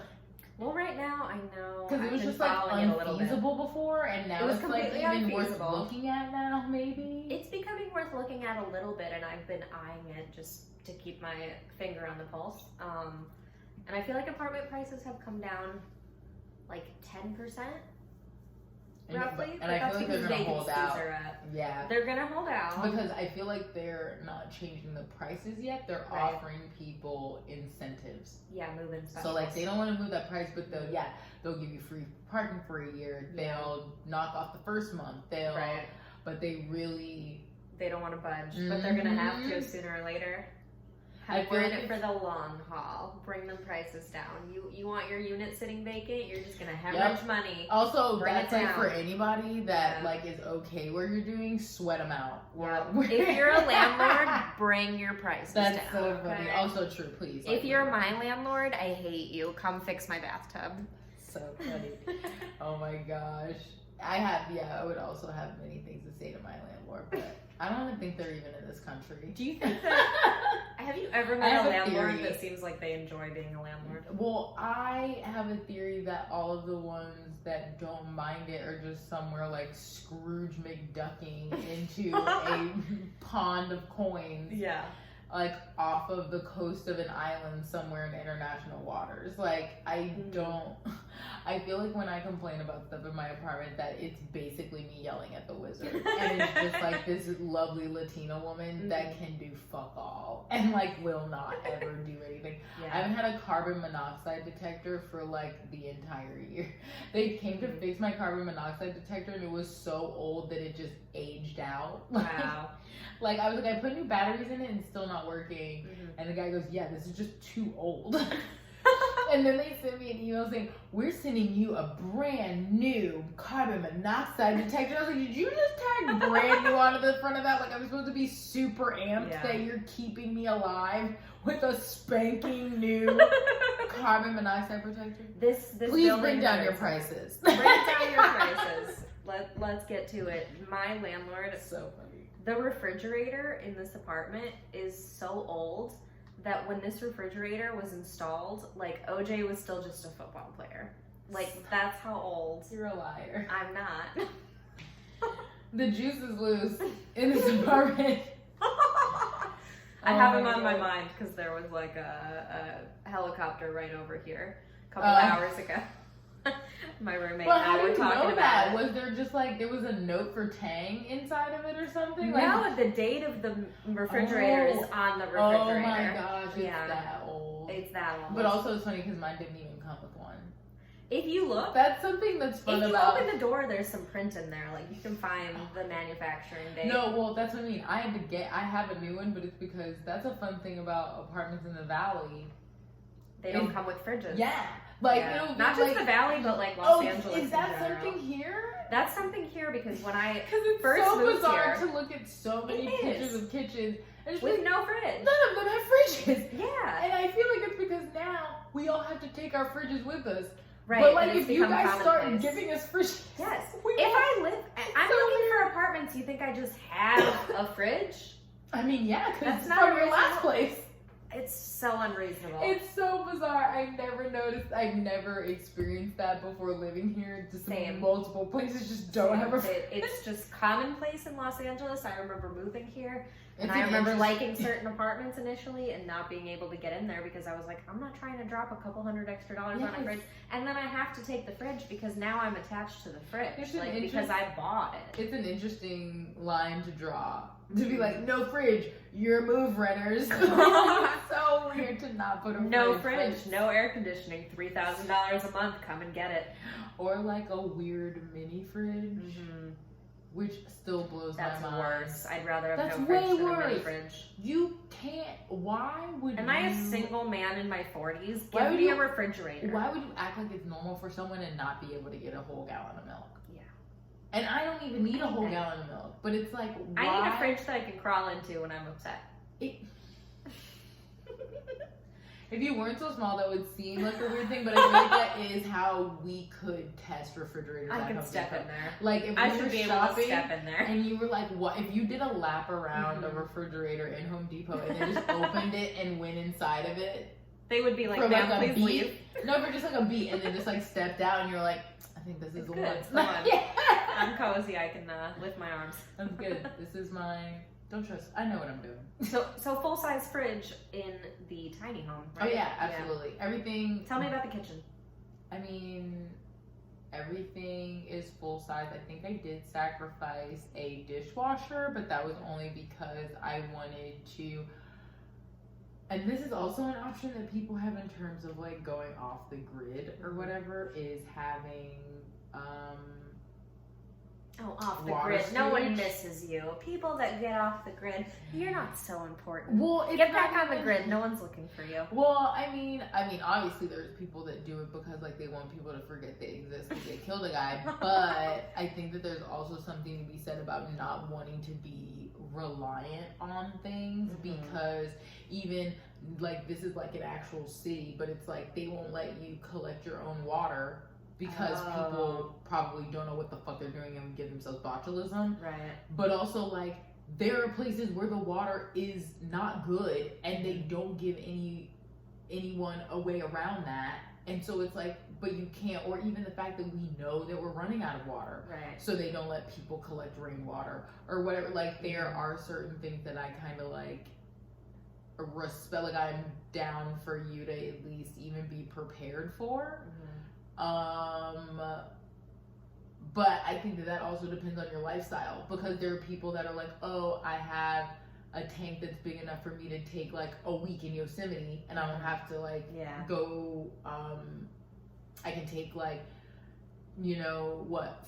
Well, right now, I know. Because it was just like unfeasible before, and now it's like even worth looking at now, maybe. It's becoming worth looking at a little bit, and I've been eyeing it just to keep my finger on the pulse. And I feel like apartment prices have come down like 10%. Roughly, and I feel like they're gonna hold out. Yeah, they're gonna hold out because I feel like they're not changing the prices yet. They're offering people incentives. Yeah, move-in specials. So like they don't want to move that price, but they'll give you free parking for a year. They'll knock off the first month. But they don't want to budge, but they're gonna have to sooner or later. We're in it for the long haul. Bring them prices down. You want your unit sitting vacant? You're just gonna hemorrhage money. Also, that's like for anybody that like is okay where you're doing, sweat them out. If you're a landlord, bring your prices down. That's so funny. Also true, please. If you're my landlord, I hate you. Come fix my bathtub. So funny. Oh my gosh. I would also have many things to say to my landlord, but I don't even think they're even in this country. Do you think that? Have you ever met a landlord that seems like they enjoy being a landlord? Well, I have a theory that all of the ones that don't mind it are just somewhere like Scrooge McDucking into a pond of coins. Yeah. Like off of the coast of an island somewhere in international waters. Like I feel like when I complain about stuff in my apartment that it's basically me yelling at the wizard. And it's just like this lovely Latina woman that can do fuck all and like will not ever do anything. I haven't had a carbon monoxide detector for like the entire year. They came to fix my carbon monoxide detector and it was so old that it just aged out. Wow. Like I was like, I put new batteries in it and it's still not working. And the guy goes, yeah, this is just too old. And then they sent me an email saying, we're sending you a brand new carbon monoxide detector. I was like, did you just tag brand new onto the front of that? Like I'm supposed to be super amped that you're keeping me alive with a spanking new carbon monoxide protector? Please bring down your prices. Bring down your prices. Let's get to it. My landlord. So funny. The refrigerator in this apartment is so old that when this refrigerator was installed, like OJ was still just a football player. Like that's how old. You're a liar. I'm not. The juice is loose in this apartment. I have him on my mind because there was like a helicopter right over here a couple hours ago. My roommate and I were talking about that? it. Was there just like, there was a note for Tang inside of it or something? No, Like, the date of the refrigerator is on the refrigerator. oh my gosh, it's that old. It's that old. But also it's funny because mine didn't even come with one. If you look, That's something that's fun if you about. open the door, there's some print in there. Like you can find the manufacturing date. No, well, that's what I mean. I have a new one, but it's because that's a fun thing about apartments in the valley. They don't come with fridges. Yeah. Like, Yeah. it'll be Not just like, the valley, but like Los Angeles. Is that in general. something here? That's something here because when I Because it's first so moved bizarre here, to look at so many It pictures is. of kitchens and just with like, no fridge. none of them have fridges. Yeah. And I feel like it's because now we all have to take our fridges with us. Right. But like, it's if you become guys start commonplace. giving us fridges, Yes. we If won't. I live, I'm so looking weird. for apartments. You think I just have a fridge? I mean, yeah, because That's it's not from your a last reasonable- place. It's so unreasonable. It's so bizarre. I've never experienced that before living here. Just Same. multiple places just don't have a fridge. It's just commonplace in Los Angeles. I remember moving here, and It's I an remember interesting- liking certain apartments initially and not being able to get in there because I was like, I'm not trying to drop a couple $100 extra on a Yes. fridge, and then I have to take the fridge because now I'm attached to the fridge, It's an like because I bought it. It's an interesting line to draw. To be like, no fridge, you're move renters. It's so weird to not put a No fridge. fridge, no air conditioning, $3,000 a month. Come and get it. Or like a weird mini fridge, which still blows That's my mind. worse. I'd rather have That's no fridge way than a mini worse. fridge. You can't. Why would Am you? I a single man in my 40s? Why Give would me you- a refrigerator. Why would you act like it's normal for someone to not be able to get a whole gallon of milk? Yeah. And I don't even need a whole gallon of milk, but it's like, why? I need a fridge that I can crawl into when I'm upset. If you weren't so small, that would seem like a weird thing, but I feel like that is how we could test refrigerators. I at could Home step Depot. in there. Like if I we should were be able to shopping step in there. and you were like, what? If you did a lap around a refrigerator in Home Depot and then just opened it and went inside of it They would be like, for ma'am, like a please beat, leave. no, for just like a beat, and then just like stepped out and you're like, I think this is It's the good, one. it's the one. Yeah. I'm cozy. I can lift my arms. I'm good. This is my. Don't trust. I know what I'm doing. So full size fridge in the tiny home, right? Oh yeah, absolutely. Everything. Tell me about the kitchen. I mean, everything is full size. I think I did sacrifice a dishwasher, but that was only because I wanted to. And this is also an option that people have in terms of like going off the grid or whatever, is having Oh, off the water grid. No one storage. misses you. People that get off the grid, you're not so important. Well, it's Get not back on the even- grid. No one's looking for you. Well, I mean, obviously there's people that do it because like they want people to forget they exist because they killed a guy. But I think that there's also something to be said about not wanting to be reliant on things, because even like this is like an actual city, but it's like they won't let you collect your own water because people probably don't know what the fuck they're doing and give themselves botulism. Right. But also like there are places where the water is not good and they don't give anyone a way around that. And so it's like, but you can't, or even the fact that we know that we're running out of water. Right. So they don't let people collect rainwater or whatever. Like there are certain things that I kind of like respect. Like I'm down for you to at least even be prepared for. But I think that also depends on your lifestyle, because there are people that are like, oh, I have a tank that's big enough for me to take like a week in Yosemite and I don't have to like go, I can take like,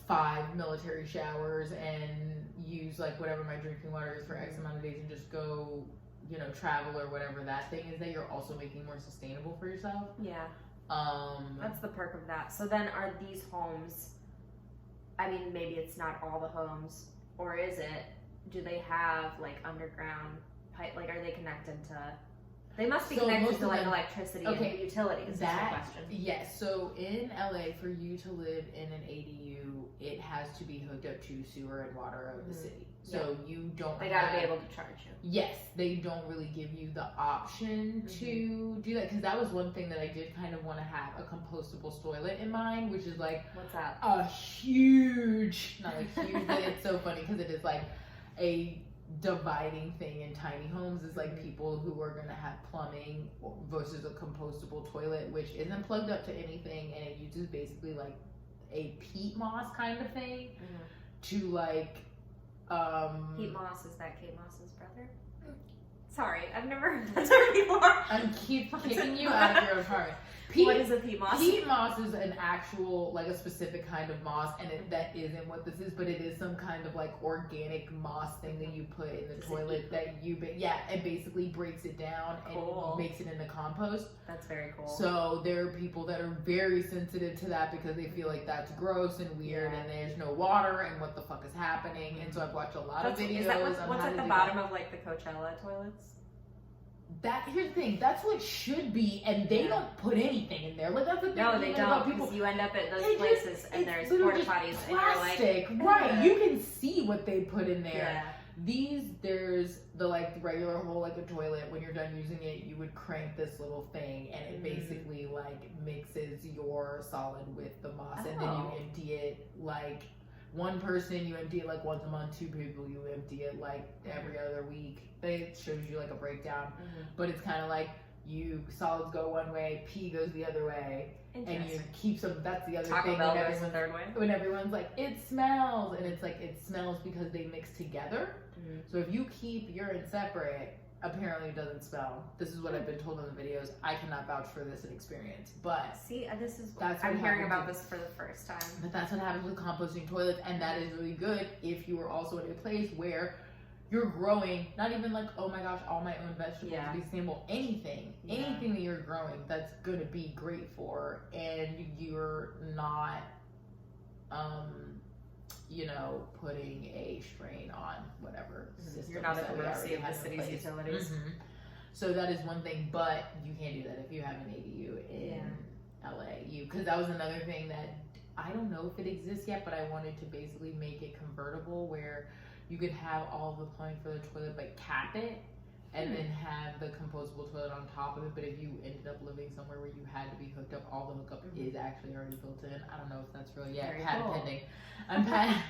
5 military showers and use like whatever my drinking water is for X amount of days and just go, travel or whatever that thing is, that you're also making more sustainable for yourself. Yeah. That's the perk of that. So then are these homes, I mean, maybe it's not all the homes, or is it, do they have like underground pipe, like are they connected to, they must be So connected most to of like them- electricity okay, and utilities, is the question. Yes, so in LA, for you to live in an ADU, it has to be hooked up to sewer and water of the city. So you don't They gotta be able to charge you. Yes, they don't really give you the option to do that, because that was one thing that I did kind of want to have a compostable toilet in mind, which is like What's that? a huge, not like huge, but it's so funny because it is like a dividing thing in tiny homes is like people who are going to have plumbing versus a compostable toilet, which isn't plugged up to anything, and it uses basically like a peat moss kind of thing to like Pete Moss, is that Kate Moss's brother? Sorry, I've never heard that term before. I'm kicking you out of your apartment. What is a peat moss? Peat moss is an actual, like a specific kind of moss, and that isn't what this is, but it is some kind of like organic moss thing that you put in the toilet that it basically breaks it down and makes it into compost. That's very cool. So there are people that are very sensitive to that because they feel like that's gross and weird and there's no water and what the fuck is happening. And so I've watched a lot of videos. Is that what's at the bottom of like the Coachella toilets? Here's the thing, that's what should be, and they don't put anything in there. Like, that's the thing. No, they don't, because you end up at those places and there's porta potties and you're like, right, you can see what they put in there. There's the like regular hole, like a toilet. When you're done using it, you would crank this little thing, and it basically like mixes your solid with the moss, and then you empty it like one person, you empty it like once a month. 2 people, you empty it like every other week. It shows you like a breakdown, but it's kind of like solids go one way, pee goes the other way, and you keep some. That's the other Taco thing. Bell goes the third way. When everyone's like, it smells, and it's like it smells because they mix together. So if you keep urine separate, apparently it doesn't smell. This is what I've been told in the videos. I cannot vouch for this experience, but see, I'm hearing about this for the first time. But that's what happens with composting toilets, and that is really good if you are also in a place where you're growing, not even like, oh my gosh, all my own vegetables, be sustainable, anything that you're growing, that's gonna be great for, and you're not, putting a strain on whatever system. You're not at the mercy of the city's utilities. So that is one thing, but you can't do that if you have an ADU in LA. Because that was another thing that, I don't know if it exists yet, but I wanted to basically make it convertible where you could have all the plumbing for the toilet, but cap it, and then have the compostable toilet on top of it. But if you ended up living somewhere where you had to be hooked up, all the hookup is actually already built in. I don't know if that's real yet. Patent pending. I'm patent.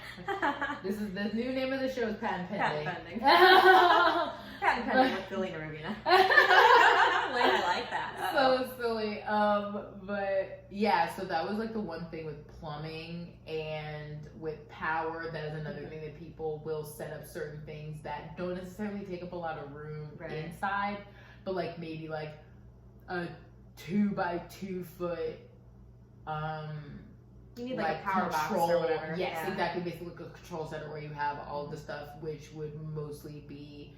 This is the new name of the show is patent pending. Patent pending. Patent pending with Galina Rubina. I like that. So silly. But yeah, so that was like the one thing with plumbing, and with power, that is another thing that people will set up certain things that don't necessarily take up a lot of room inside, but like maybe like a 2 by 2 foot you need like a power box or whatever. Yes, exactly. Basically like a control center where you have all the stuff, which would mostly be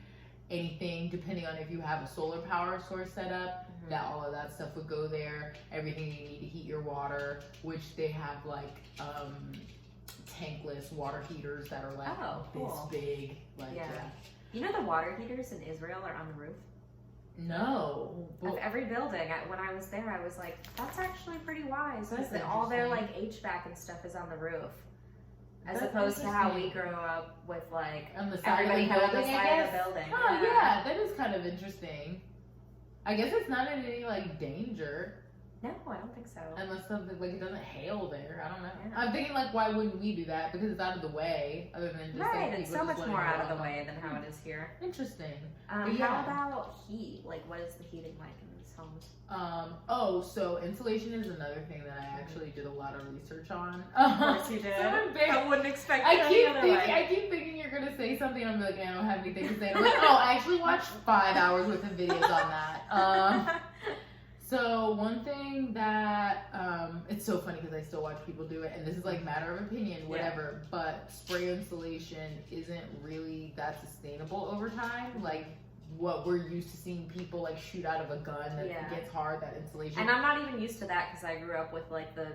anything, depending on if you have a solar power source set up, that all of that stuff would go there. Everything you need to heat your water, which they have like tankless water heaters that are like this big. Like You know the water heaters in Israel are on the roof? No. Of every building. When I was there, I was like, that's actually pretty wise, because all their like HVAC and stuff is on the roof. As opposed to how we grew up with like on the side everybody of the had on the side of the building. Oh yeah, that is kind of interesting. I guess it's not in any like danger. No, I don't think so. Unless something like it doesn't hail there. I don't know. Yeah. I'm thinking like, why wouldn't we do that? Because it's out of the way. Other than just it's so much more out of the way than how it is here. Interesting. How about heat? Like, what is the heating like in these homes? So insulation is another thing that I actually did a lot of research on. Of course you did. I wouldn't expect it I keep thinking you're gonna say something. I'm like, I don't have anything to say. I'm like, I actually watched 5 hours worth of videos on that. So one thing that, it's so funny because I still watch people do it, and this is like matter of opinion, whatever, but spray insulation isn't really that sustainable over time. Like what we're used to seeing people like shoot out of a gun that gets hard, that insulation. And I'm not even used to that because I grew up with like the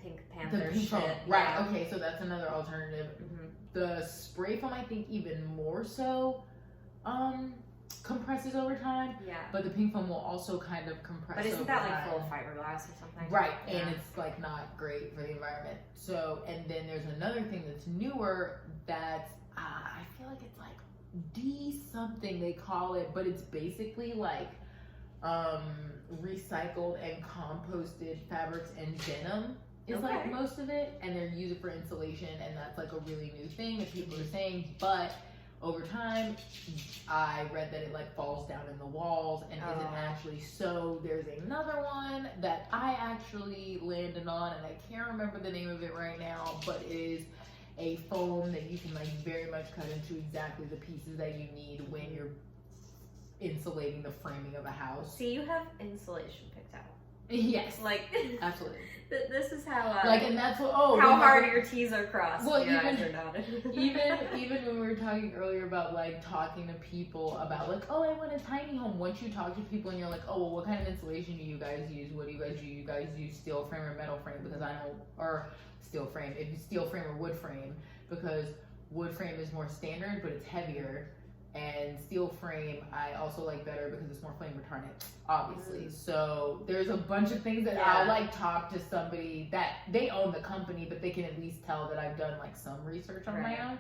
Pink Panther shit. Right, okay, so that's another alternative. The spray foam, I think even more so, compresses over time, but the pink foam will also kind of compress. But isn't that like full of fiberglass or something? Right, and it's like not great for the environment. So, and then there's another thing that's newer that's I feel like it's like D something they call it, but it's basically like recycled and composted fabrics and denim is like most of it, and they're using it for insulation, and that's like a really new thing that people are saying. But over time, I read that it like falls down in the walls and isn't actually so. There's another one that I actually landed on, and I can't remember the name of it right now, but it is a foam that you can like very much cut into exactly the pieces that you need when you're insulating the framing of a house. See, you have insulation picked out. Yes, like absolutely. This is how like, and that's what. How hard your T's are crossed. Well, your eyes are dotted. even when we were talking earlier about like talking to people about like, oh, I want a tiny home. Once you talk to people and you're like, oh, well, what kind of insulation do you guys use? What do you guys do? You guys use steel frame or metal frame? Because I know, or steel frame. If it's steel frame or wood frame, because wood frame is more standard, but it's heavier. And steel frame, I also like better because it's more flame retardant, obviously. So there's a bunch of things that I'll like talk to somebody that they own the company, but they can at least tell that I've done like some research on my own.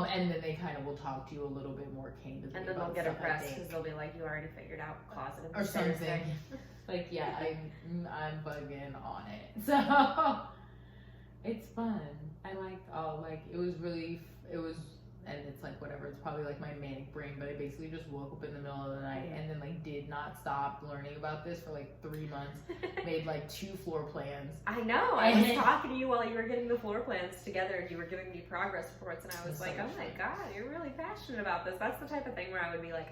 And then they kind of will talk to you a little bit more candidly. And then they'll get impressed because they'll be like, you already figured out closet or something. Like, yeah, I'm bugging on it. So it's fun. I liked it was. And it's like whatever, it's probably like my manic brain, but I basically just woke up in the middle of the night and then like did not stop learning about this for like 3 months. Made like 2 floor plans. I know. I was talking to you while you were getting the floor plans together and you were giving me progress reports, and I was like, oh my god, you're really passionate about this. That's the type of thing where I would be like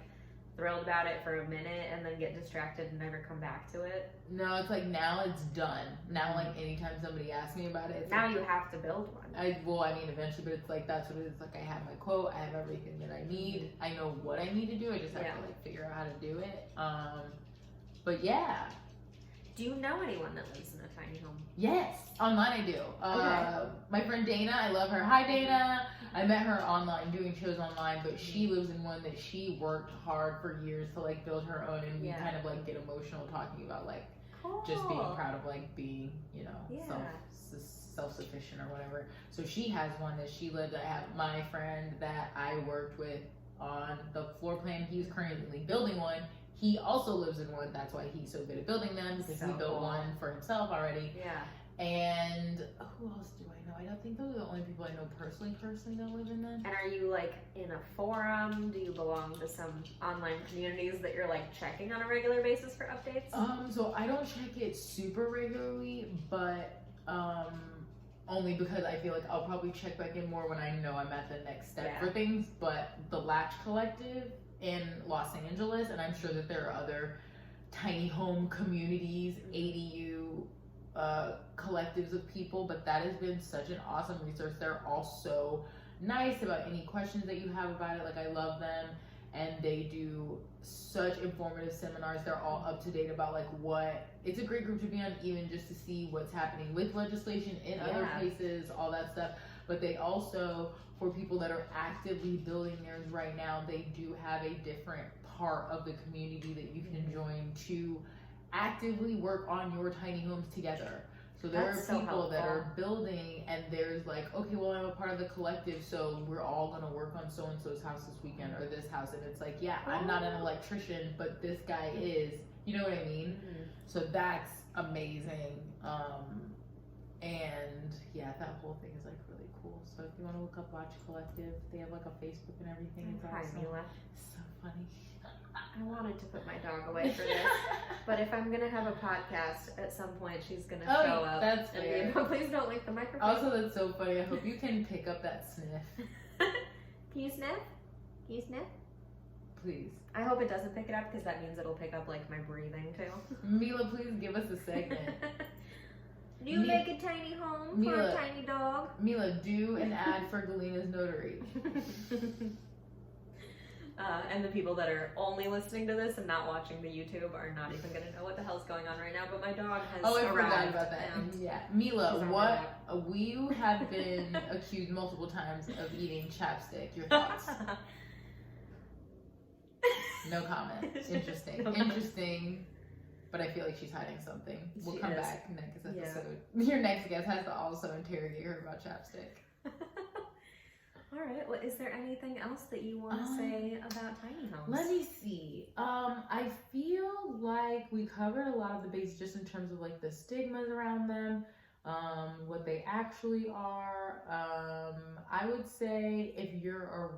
thrilled about it for a minute and then get distracted and never come back to it. No, it's like now it's done. Now like anytime somebody asks me about it, it's now like, you have to build one. I mean eventually, but it's like that's what it is. Like I have my quote, I have everything that I need. I know what I need to do. I just have to like figure out how to do it. But yeah. Do you know anyone that lives in a tiny home? Yes, online I do. My friend Dana, I love her. Hi Dana. I met her online, doing shows online, but she lives in one that she worked hard for years to like build her own, and we kind of like get emotional talking about like just being proud of like being, you know, self-sufficient or whatever. So she has one that she lived. I have my friend that I worked with on the floor plan. He's currently building one. He also lives in one. That's why he's so good at building them, because he built one for himself already. Yeah. And who else do I know? I don't think those are the only people I know personally that live in them. And are you like in a forum? Do you belong to some online communities that you're like checking on a regular basis for updates? So I don't check it super regularly, but only because I feel like I'll probably check back in more when I know I'm at the next step for things. But the Latch Collective in Los Angeles, and I'm sure that there are other tiny home communities, ADU collectives of people, but that has been such an awesome resource. They're all so nice about any questions that you have about it. Like I love them, and they do such informative seminars. They're all up to date about like what it's a great group to be on, even just to see what's happening with legislation in other places, all that stuff. But they also, for people that are actively building theirs right now, they do have a different part of the community that you can join to actively work on your tiny homes together. So there are people that are building, and there's like, okay, well, I'm a part of the collective, so we're all gonna work on so-and-so's house this weekend, or this house. And it's like, yeah, I'm not an electrician, but this guy is, you know what I mean? So that's amazing. And yeah, that whole thing is like really cool. So if you want to look up Watch Collective, they have like a Facebook and everything. It's awesome. Mila. So funny. I wanted to put my dog away for this, but if I'm gonna have a podcast at some point, she's gonna show up. That's fair. Please don't lick the microphone. Also, that's so funny. I hope you can pick up that sniff. Can you sniff? Can you sniff? Please. I hope it doesn't pick it up, because that means it'll pick up like my breathing too. Mila, please give us a segment. Do you make a tiny home for a tiny dog? Mila, do an ad for Galina's Notary. And the people that are only listening to this and not watching the YouTube are not even going to know what the hell's going on right now, but my dog has arrived. I forgot about that. Yeah. Mila, you have been accused multiple times of eating chapstick. Your thoughts? No comment. Interesting. Interesting. But I feel like she's hiding something. We'll come back next episode. Your next guest has to also interrogate her about chapstick. All right. Well, is there anything else that you want to say about tiny homes? Let me see. I feel like we covered a lot of the basics just in terms of like the stigmas around them, what they actually are. I would say if you're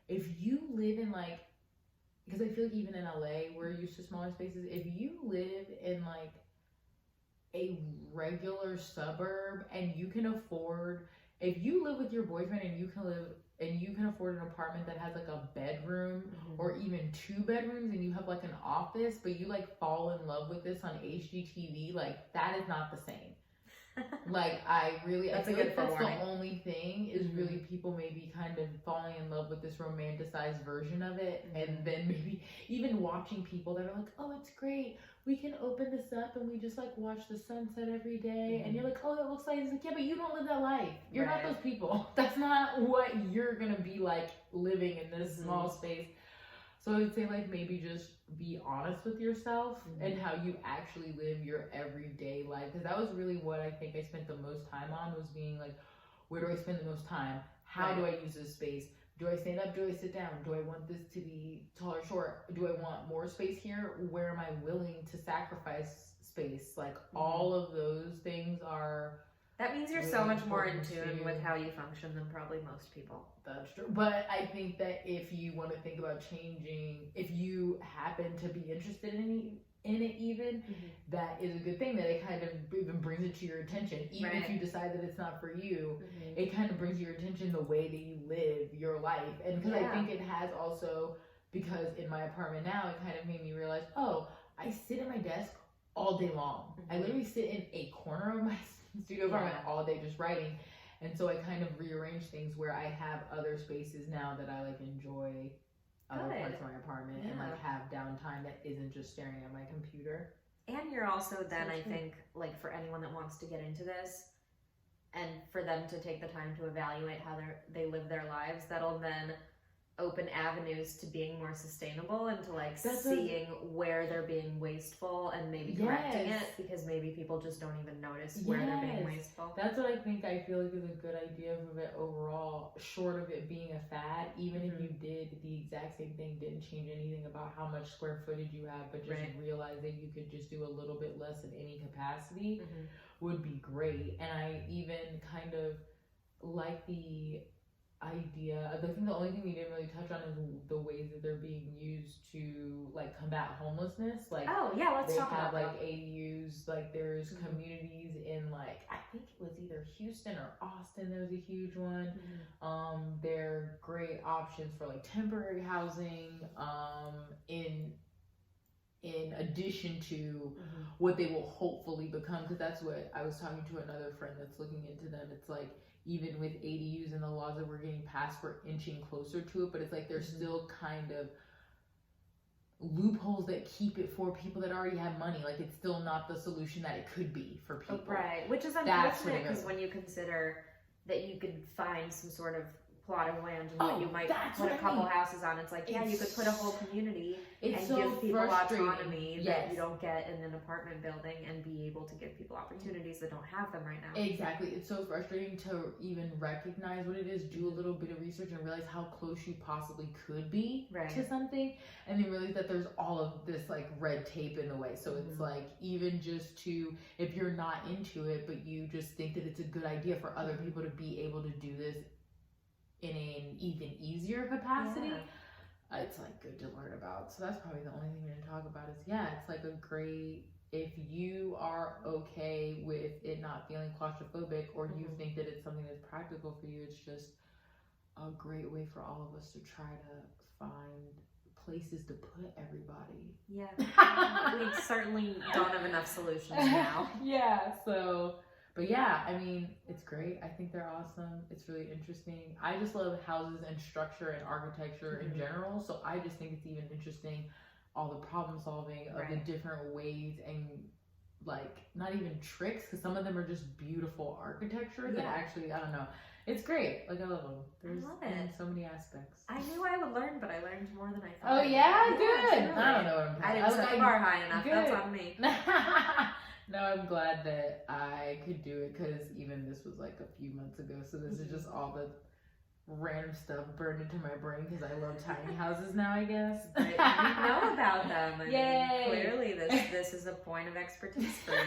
if you live in like, because I feel like even in LA, we're used to smaller spaces. If you live in like a regular suburb and you can afford, if you live with your boyfriend and you can afford an apartment that has like a bedroom or even 2 bedrooms and you have like an office, but you like fall in love with this on HGTV, like that is not the same. Like I feel like that's the only thing is really people maybe kind of falling in love with this romanticized version of it, and then maybe even watching people that are like, oh, it's great, we can open this up and we just like watch the sunset every day, and you're like, oh, it looks like, it's like, yeah, but you don't live that life. You're not those people. That's not what you're gonna be like living in this small space. So I would say like maybe just be honest with yourself and how you actually live your everyday life. Because that was really what I think I spent the most time on, was being like, where do I spend the most time? How do I use this space? Do I stand up? Do I sit down? Do I want this to be tall or short? Do I want more space here? Where am I willing to sacrifice space? Like all of those things are... That means you're really so much more in tune with how you function than probably most people. That's true. But I think that if you want to think about changing, if you happen to be interested in it even, that is a good thing, that it kind of even brings it to your attention. Even if you decide that it's not for you, it kind of brings your attention the way that you live your life. And because I think it has also, because in my apartment now, it kind of made me realize, oh, I sit at my desk all day long. I literally sit in a corner of my studio apartment all day just writing, and so I kind of rearrange things where I have other spaces now that I like enjoy other parts of my apartment and like have downtime that isn't just staring at my computer. And you're also then, I think, like for anyone that wants to get into this and for them to take the time to evaluate how they live their lives, that'll then open avenues to being more sustainable and to like seeing where they're being wasteful and maybe correcting it, because maybe people just don't even notice where they're being wasteful. That's what I think I feel like is a good idea of it overall, short of it being a fad. Even if you did the exact same thing, didn't change anything about how much square footage you have, but just realize that you could just do a little bit less in any capacity would be great. And I even kind of like the idea, I think the only thing we didn't really touch on is the ways that they're being used to like combat homelessness. Like, let's talk about like ADUs, like there's communities in like, I think it was either Houston or Austin, there's a huge one. They're great options for like temporary housing, in addition to what they will hopefully become, because that's what I was talking to another friend that's looking into them. It's like, even with ADUs and the laws that we're getting passed, we're inching closer to it, but it's like there's still kind of loopholes that keep it for people that already have money. Like it's still not the solution that it could be for people. Right, which is unfortunate, because when you consider that you could find some sort of plot of land and what you might put a couple houses on, it's like, you could put a whole community and give people autonomy that you don't get in an apartment building, and be able to give people opportunities that don't have them right now. Exactly. It's so frustrating to even recognize what it is, do a little bit of research and realize how close you possibly could be to something, and then realize that there's all of this like red tape in the way. So it's like, even just to, if you're not into it, but you just think that it's a good idea for other people to be able to do this in an even easier capacity, it's like good to learn about. So that's probably the only thing we're gonna talk about is it's like a great, if you are okay with it not feeling claustrophobic, or you think that it's something that's practical for you, it's just a great way for all of us to try to find places to put everybody. We certainly don't have enough solutions now. But I mean, it's great. I think they're awesome. It's really interesting. I just love houses and structure and architecture in general. So I just think it's even interesting, all the problem solving of the different ways, and like not even tricks, because some of them are just beautiful architecture that actually, I don't know. It's great. Like I love them. There's so many aspects. I knew I would learn, but I learned more than I thought. Oh yeah, good. I don't know what I'm talking about. I didn't set the bar high enough. That's on me. No, I'm glad that I could do it, because even this was like a few months ago. So this is just all the random stuff burned into my brain, because I love tiny houses now, I guess. You know about them. I mean, clearly this is a point of expertise for you.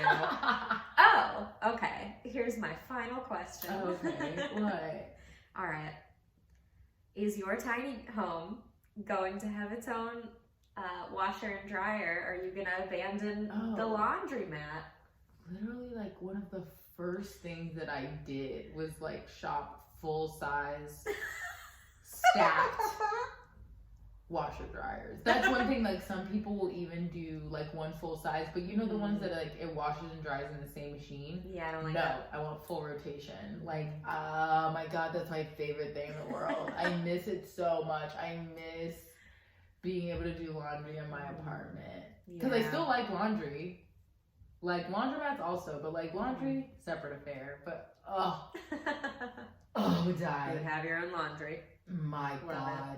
Oh, okay. Here's my final question. Okay, what? All right. is your tiny home going to have its own washer and dryer? Are you gonna abandon the laundromat? Literally, like, one of the first things that I did was like shop full size stacked washer dryers. That's one thing. Like, some people will even do like one full size, but you know the ones that like it washes and dries in the same machine. Yeah, I don't like that. I want full rotation. Like, oh my god, that's my favorite thing in the world. I miss it so much. I miss being able to do laundry in my apartment because I still like laundry. Like, laundromats also, but like laundry, separate affair. But die. You have your own laundry. My Love god.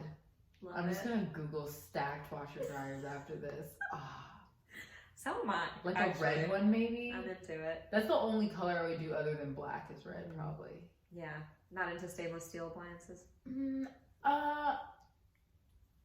Love I'm just it. gonna Google stacked washer dryers after this. So am I. Like actually. a red one, maybe? I'm into it. That's the only color I would do other than black is red, probably. Yeah. Not into stainless steel appliances.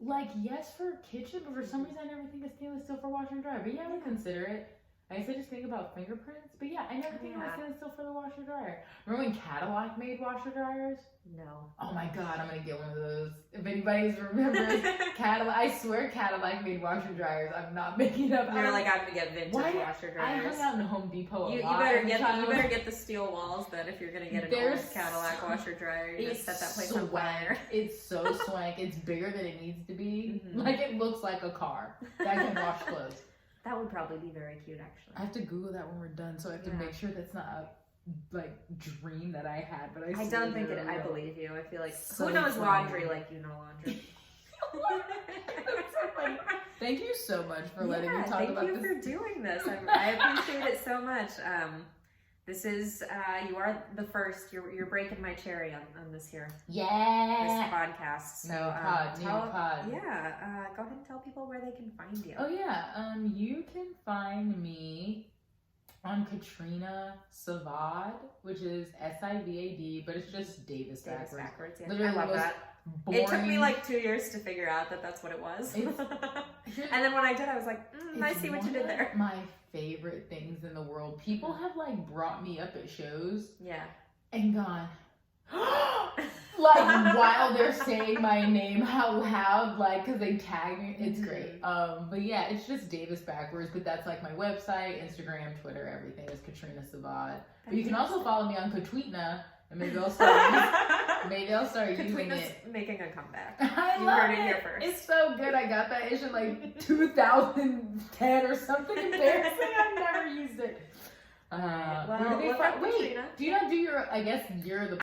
Like, yes for kitchen, but for some reason I never think of stainless steel for washer and dryer. But yeah, I would consider it. I guess I just think about fingerprints. But yeah, I never think about stainless steel for the washer dryer. Remember when Cadillac made washer dryers? No. Oh my god, I'm gonna get one of those. If anybody's remembers Cadillac, I swear Cadillac made washer dryers. I'm not making it up. You're like, I'm gonna get vintage washer dryers. I hung out in Home Depot a you lot. you better get the steel walls then if you're gonna get an old Cadillac washer dryer. You just set that place on fire. It's so swank. It's bigger than it needs to be. Like, it looks like a car that can wash clothes. That would probably be very cute, actually. I have to Google that when we're done, so I have to make sure that's not a dream that I had. But I don't think it. I believe you. I feel like so who knows funny. laundry like you know laundry. That's so funny. Thank you so much for letting me talk about this. Thank you for doing this. I appreciate it so much. This is you are the first. You're breaking my cherry on this here. Yeah. This podcast. So new pod. Yeah. Go ahead and tell people where they can find you. Oh yeah. You can find me on Katrina Savad, which is SIVAD, but it's just Davis backwards. Yeah. Literally, I love that. Boring. It took me like 2 years to figure out that that's what it was. And then when I did, I was like, I see what you did there. My favorite things in the world. People have like brought me up at shows. Yeah. And gone, like, while they're saying my name out loud, like, because they tag me. It's great. But yeah, it's just Davis backwards, but that's like my website, Instagram, Twitter, everything is Katrina Savad. But you can also follow me on Katweetna, and maybe I'll start using it. Making a comeback. I You love heard it here first. It's so good. I got that issue like 2010 or something embarrassing. I've never used it. Well, Where do they look up Wait, Katrina. do you not do your? I guess you're the